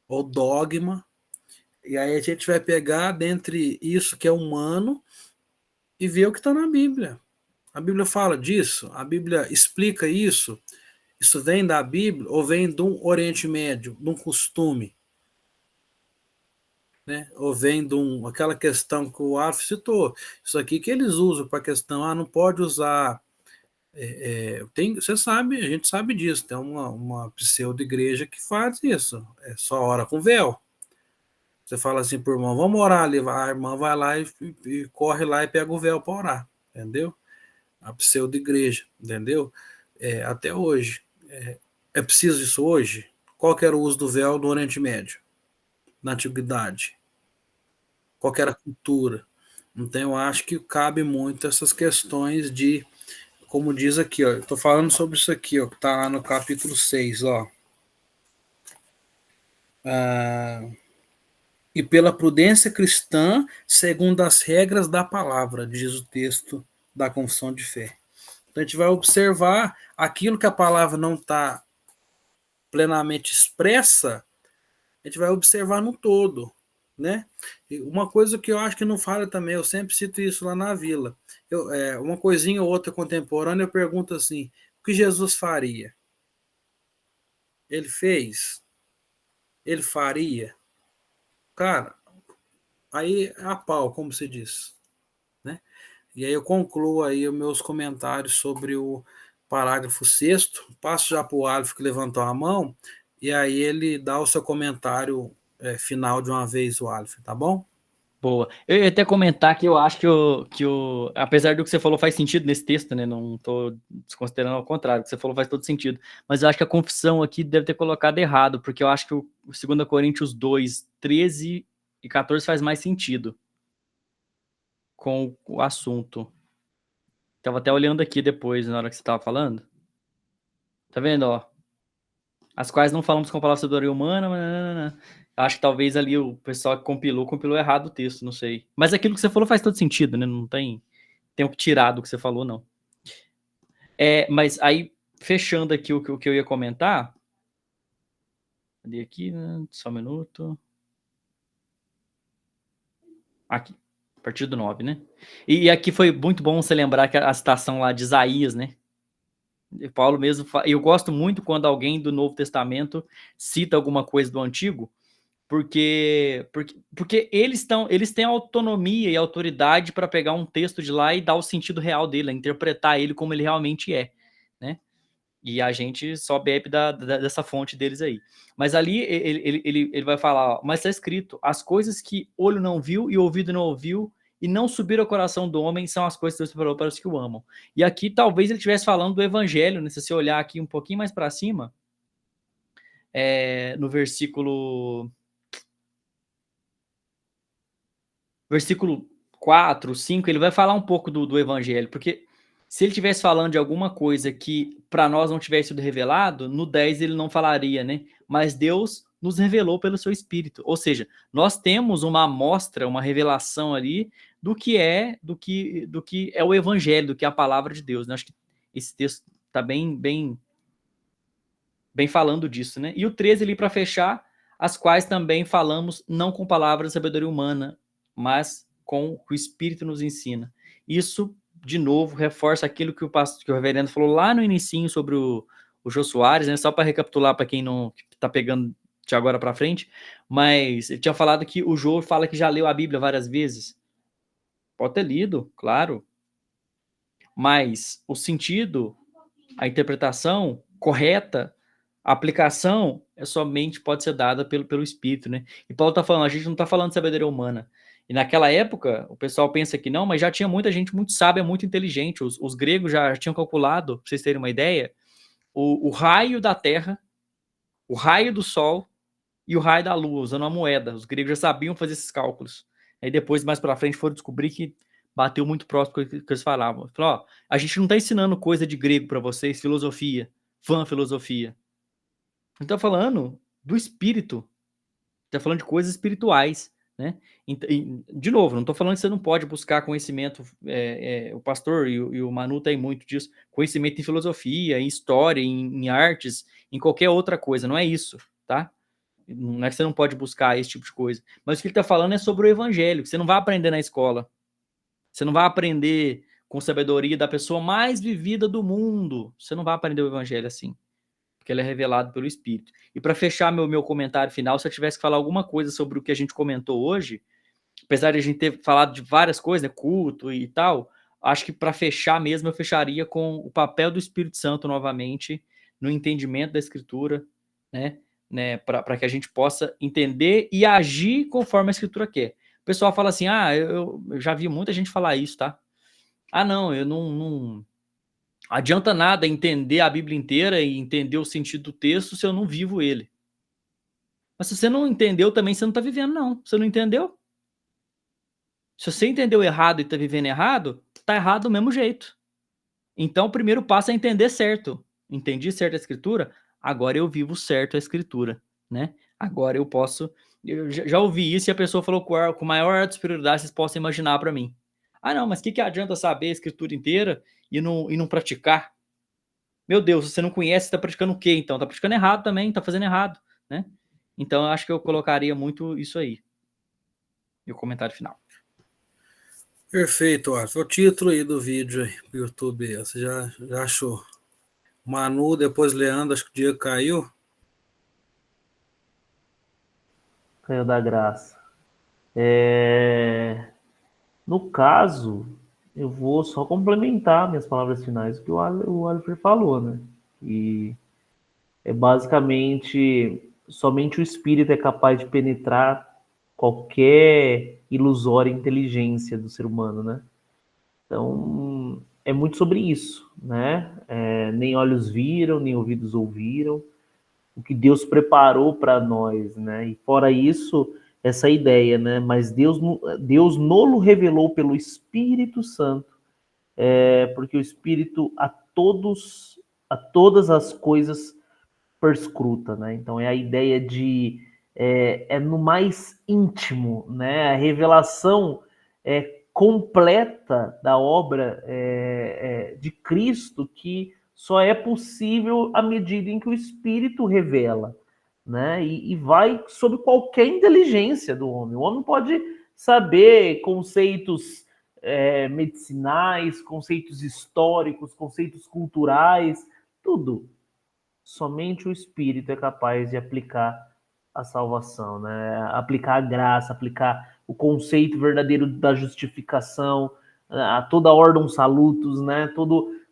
ou dogma, e aí a gente vai pegar dentre isso que é humano e ver o que está na Bíblia. A Bíblia fala disso, a Bíblia explica isso. Isso vem da Bíblia ou vem do Oriente Médio, de um costume? Né? Ou vem de aquela questão que o Alf citou. Isso aqui que eles usam para a questão, não pode usar. Você sabe, a gente sabe disso, tem uma pseudo-igreja que faz isso, é só ora com véu. Você fala assim pro irmão, vamos orar ali, a irmã vai lá e corre lá e pega o véu para orar, entendeu? A pseudo-igreja, entendeu? Até hoje. É preciso isso hoje? Qual que era o uso do véu no Oriente Médio, na Antiguidade? Qual que era a cultura? Então eu acho que cabe muito essas questões de, como diz aqui, ó, eu estou falando sobre isso aqui, ó, que está lá no capítulo 6, ó. E pela prudência cristã, segundo as regras da palavra, diz o texto da confissão de fé. Então a gente vai observar aquilo que a palavra não está plenamente expressa, a gente vai observar no todo, né? E uma coisa que eu acho que não falha também, eu sempre cito isso lá na vila, uma coisinha ou outra contemporânea, eu pergunto assim, o que Jesus faria? Ele fez? Ele faria? Cara, aí é a pau, como se diz, né? E aí eu concluo aí os meus comentários sobre o parágrafo 6º, passo já para o Alf que levantou a mão, e aí ele dá o seu comentário final de uma vez, o Alf, tá bom? Boa. Eu ia até comentar que eu acho apesar do que você falou faz sentido nesse texto, né? Não estou desconsiderando, ao contrário, o que você falou faz todo sentido. Mas eu acho que a confissão aqui deve ter colocado errado, porque eu acho que o 2 Coríntios 2, 13 e 14 faz mais sentido com o assunto. Estava até olhando aqui depois, na hora que você estava falando. Tá vendo, ó? As quais não falamos com a palavra de sabedoria humana, mas... Acho que talvez ali o pessoal que compilou errado o texto, não sei. Mas aquilo que você falou faz todo sentido, né? Não tem o que tirar do que você falou, não. Mas aí, fechando aqui o que eu ia comentar. Cadê aqui? Só um minuto. Aqui, a partir do 9, né? E aqui foi muito bom você lembrar que a citação lá de Isaías, né? Paulo mesmo, eu gosto muito quando alguém do Novo Testamento cita alguma coisa do Antigo, porque eles têm autonomia e autoridade para pegar um texto de lá e dar o sentido real dele, interpretar ele como ele realmente é, né? E a gente só bebe dessa fonte deles aí. Mas ali ele vai falar, mas está escrito, as coisas que olho não viu e ouvido não ouviu e não subiram ao coração do homem são as coisas que Deus preparou para os que o amam. E aqui talvez ele estivesse falando do evangelho, né? Se você olhar aqui um pouquinho mais para cima, no versículo 4, 5, ele vai falar um pouco do evangelho, porque se ele estivesse falando de alguma coisa que para nós não tivesse sido revelado, no 10 ele não falaria, né? Mas Deus nos revelou pelo seu Espírito. Ou seja, nós temos uma amostra, uma revelação ali do que é o evangelho, do que é a palavra de Deus, né? Acho que esse texto está bem falando disso, né? E o 13 ali para fechar, as quais também falamos não com palavras de sabedoria humana, mas com o que o Espírito nos ensina. Isso, de novo, reforça aquilo que o reverendo falou lá no inicinho sobre o Jô Soares, né? Só para recapitular para quem não está pegando de agora para frente, mas ele tinha falado que o Jô fala que já leu a Bíblia várias vezes. Pode ter lido, claro, mas o sentido a interpretação correta, a aplicação somente pode ser dada pelo Espírito, né? E Paulo está falando, a gente não está falando de sabedoria humana. E naquela época, o pessoal pensa que não, mas já tinha muita gente muito sábia, muito inteligente. Os gregos já tinham calculado, para vocês terem uma ideia, o raio da Terra, o raio do Sol e o raio da Lua, usando uma moeda. Os gregos já sabiam fazer esses cálculos. Aí depois, mais para frente, foram descobrir que bateu muito próximo com o que eles falavam. Falaram, ó, a gente não está ensinando coisa de grego para vocês, filosofia, filosofia. A gente está falando do espírito. Está falando de coisas espirituais, né? De novo, não estou falando que você não pode buscar conhecimento. O pastor e o Manu tem muito disso. Conhecimento em filosofia, em história, em artes, em qualquer outra coisa. Não é isso, tá? Não é que você não pode buscar esse tipo de coisa. Mas o que ele está falando é sobre o evangelho, que você não vai aprender na escola. Você não vai aprender com sabedoria da pessoa mais vivida do mundo. Você não vai aprender o evangelho assim. Porque ele é revelado pelo Espírito. E para fechar meu comentário final, se eu tivesse que falar alguma coisa sobre o que a gente comentou hoje, apesar de a gente ter falado de várias coisas, né, culto e tal, acho que para fechar mesmo, eu fecharia com o papel do Espírito Santo novamente no entendimento da Escritura, né, para que a gente possa entender e agir conforme a Escritura quer. O pessoal fala assim, eu já vi muita gente falar isso, tá? Não, eu não adianta nada entender a Bíblia inteira e entender o sentido do texto se eu não vivo ele. Mas se você não entendeu também, você não está vivendo, não. Você não entendeu? Se você entendeu errado e está vivendo errado, está errado do mesmo jeito. Então, o primeiro passo é entender certo. Entendi certo a Escritura? Agora eu vivo certo a Escritura, né? Agora eu posso... Eu já ouvi isso e a pessoa falou com a maior superioridade vocês possam imaginar para mim. Não, mas o que adianta saber a Escritura inteira e não praticar? Meu Deus, você não conhece, está praticando o quê, então? Está praticando errado também, está fazendo errado, né? Então, eu acho que eu colocaria muito isso aí. E o comentário final. Perfeito, Arthur. O título aí do vídeo aí, do YouTube, você já achou? Manu, depois Leandro, acho que o Diego caiu. Caiu da graça. No caso, eu vou só complementar minhas palavras finais o que o Oliver falou, né? E é basicamente somente o espírito é capaz de penetrar qualquer ilusória inteligência do ser humano, né? Então, é muito sobre isso, né? Nem olhos viram, nem ouvidos ouviram, o que Deus preparou para nós, né? E fora isso, essa ideia, né? Mas Deus nolo revelou pelo Espírito Santo, porque o Espírito a todas as coisas perscruta, né? Então é a ideia de no mais íntimo, né? A revelação completa da obra de Cristo que só é possível à medida em que o Espírito revela, né? E vai sobre qualquer inteligência do homem. O homem pode saber conceitos medicinais, conceitos históricos, conceitos culturais, tudo. Somente o Espírito é capaz de aplicar a salvação, né? Aplicar a graça, aplicar o conceito verdadeiro da justificação, a toda a ordem salutos, né?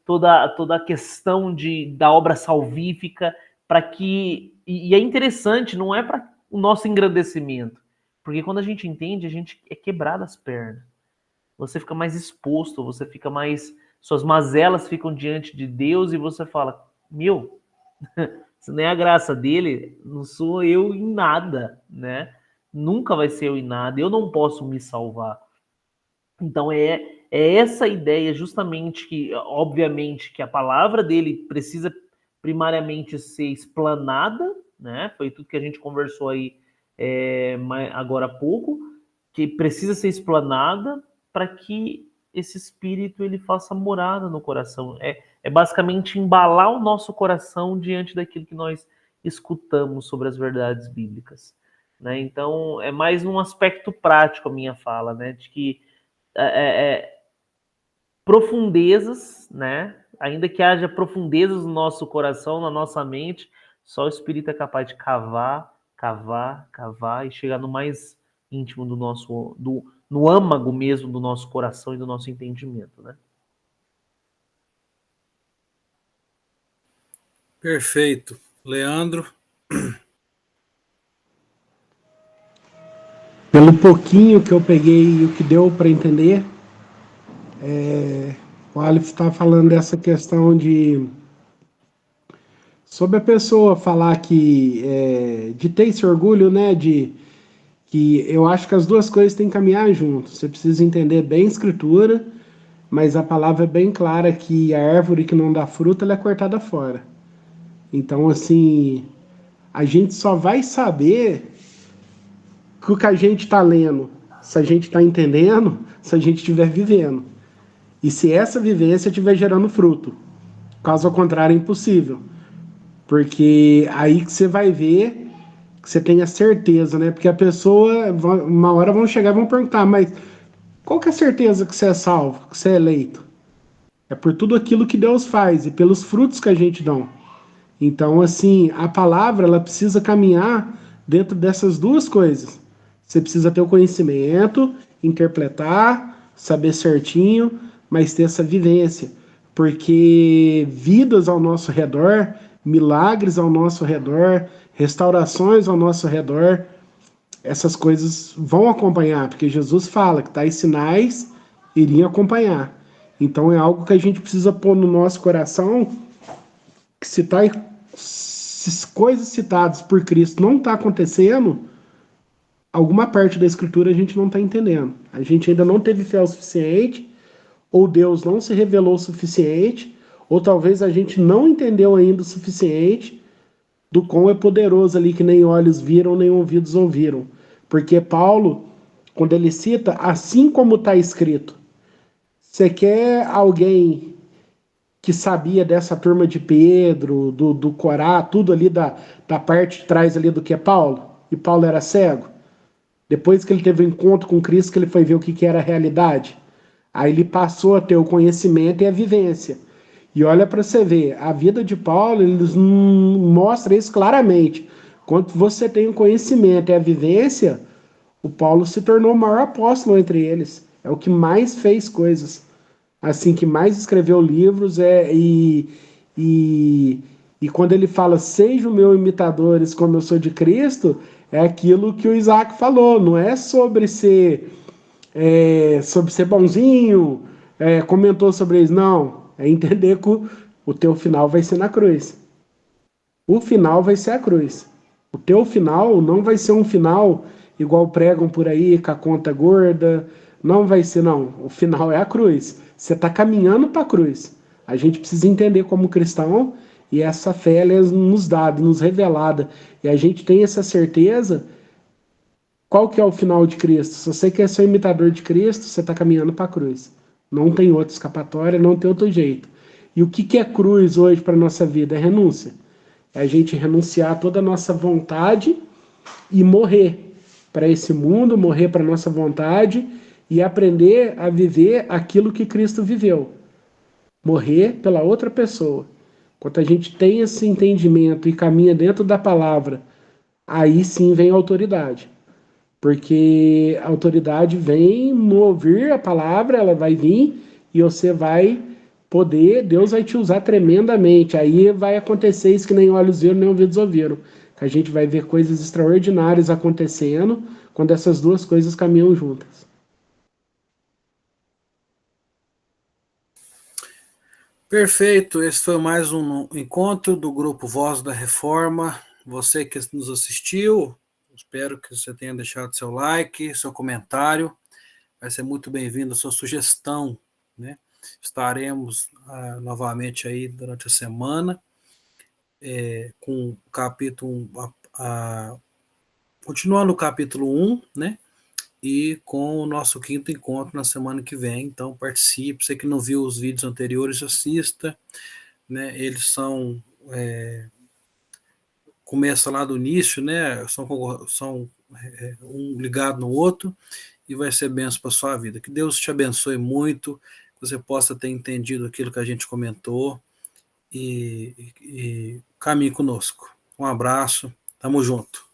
Toda a questão da obra salvífica, para que... E é interessante, não é para o nosso engrandecimento, porque quando a gente entende, a gente é quebrado as pernas. Você fica mais exposto, você fica mais... Suas mazelas ficam diante de Deus e você fala, se nem a graça dele, não sou eu em nada, né? Nunca vai ser eu em nada, eu não posso me salvar. Então é essa ideia justamente que, obviamente, que a palavra dele precisa primariamente ser explanada, né? Foi tudo que a gente conversou aí agora há pouco, que precisa ser explanada para que esse espírito ele faça morada no coração. É basicamente embalar o nosso coração diante daquilo que nós escutamos sobre as verdades bíblicas, né? Então é mais um aspecto prático a minha fala, né? De que profundezas, né? Ainda que haja profundezas no nosso coração, na nossa mente, só o Espírito é capaz de cavar e chegar no mais íntimo do nosso, no âmago mesmo do nosso coração e do nosso entendimento, né? Perfeito. Leandro? Pelo pouquinho que eu peguei e o que deu para entender, o Aleph está falando dessa questão de sobre a pessoa falar que de ter esse orgulho, né? De que eu acho que as duas coisas têm que caminhar juntos. Você precisa entender bem a escritura, mas a palavra é bem clara que a árvore que não dá fruta ela é cortada fora. Então, assim, a gente só vai saber que o que a gente está lendo, se a gente está entendendo, se a gente estiver vivendo. E se essa vivência estiver gerando fruto. Caso contrário, é impossível. Porque aí que você vai ver, que você tenha certeza, né? Porque a pessoa, uma hora vão chegar e vão perguntar, mas qual que é a certeza que você é salvo, que você é eleito? É por tudo aquilo que Deus faz e pelos frutos que a gente dá. Então, assim, a palavra, ela precisa caminhar dentro dessas duas coisas. Você precisa ter o conhecimento, interpretar, saber certinho, mas ter essa vivência. Porque vidas ao nosso redor, milagres ao nosso redor, restaurações ao nosso redor, essas coisas vão acompanhar, porque Jesus fala que tais sinais iriam acompanhar. Então é algo que a gente precisa pôr no nosso coração, que se coisas citadas por Cristo não está acontecendo, alguma parte da escritura a gente não está entendendo. A gente ainda não teve fé o suficiente, ou Deus não se revelou o suficiente, ou talvez a gente não entendeu ainda o suficiente do quão é poderoso ali que nem olhos viram, nem ouvidos ouviram. Porque Paulo, quando ele cita, assim como está escrito, você quer alguém que sabia dessa turma de Pedro, do Corá, tudo ali da parte de trás ali do que é Paulo, e Paulo era cego. Depois que ele teve um encontro com Cristo, que ele foi ver o que era a realidade. Aí ele passou a ter o conhecimento e a vivência. E olha para você ver, a vida de Paulo, ele mostra isso claramente. Quando você tem o conhecimento e a vivência, o Paulo se tornou o maior apóstolo entre eles. É o que mais fez coisas. Assim, que mais escreveu livros e, e quando ele fala, sejam meus imitadores como eu sou de Cristo, é aquilo que o Isaac falou, não é sobre ser bonzinho, comentou sobre isso, não. É entender que o teu final vai ser na cruz. O final vai ser a cruz. O teu final não vai ser um final igual pregam por aí, com a conta gorda. Não vai ser, não. O final é a cruz. Você está caminhando para a cruz. A gente precisa entender como cristão e essa fé ela é nos dada, nos revelada. E a gente tem essa certeza. Qual que é o final de Cristo? Se você quer ser um imitador de Cristo, você está caminhando para a cruz. Não tem outra escapatória, não tem outro jeito. E o que é cruz hoje para a nossa vida? É renúncia. É a gente renunciar a toda a nossa vontade e morrer para esse mundo, morrer para a nossa vontade e aprender a viver aquilo que Cristo viveu. Morrer pela outra pessoa. Quando a gente tem esse entendimento e caminha dentro da palavra, aí sim vem a autoridade. Porque a autoridade vem no ouvir a palavra, ela vai vir e você vai poder, Deus vai te usar tremendamente. Aí vai acontecer isso que nem olhos viram, nem ouvidos ouviram. Que a gente vai ver coisas extraordinárias acontecendo quando essas duas coisas caminham juntas. Perfeito, esse foi mais um encontro do Grupo Voz da Reforma. Você que nos assistiu, espero que você tenha deixado seu like, seu comentário. Vai ser muito bem-vindo a sua sugestão, né? Estaremos novamente aí durante a semana com o capítulo continuando o capítulo 1, né? E com o nosso quinto encontro na semana que vem. Então participe, você que não viu os vídeos anteriores, assista, né? Eles são começa lá do início, né? São um ligado no outro e vai ser benção para sua vida. Que Deus te abençoe muito, que você possa ter entendido aquilo que a gente comentou e caminhe conosco. Um abraço, tamo junto.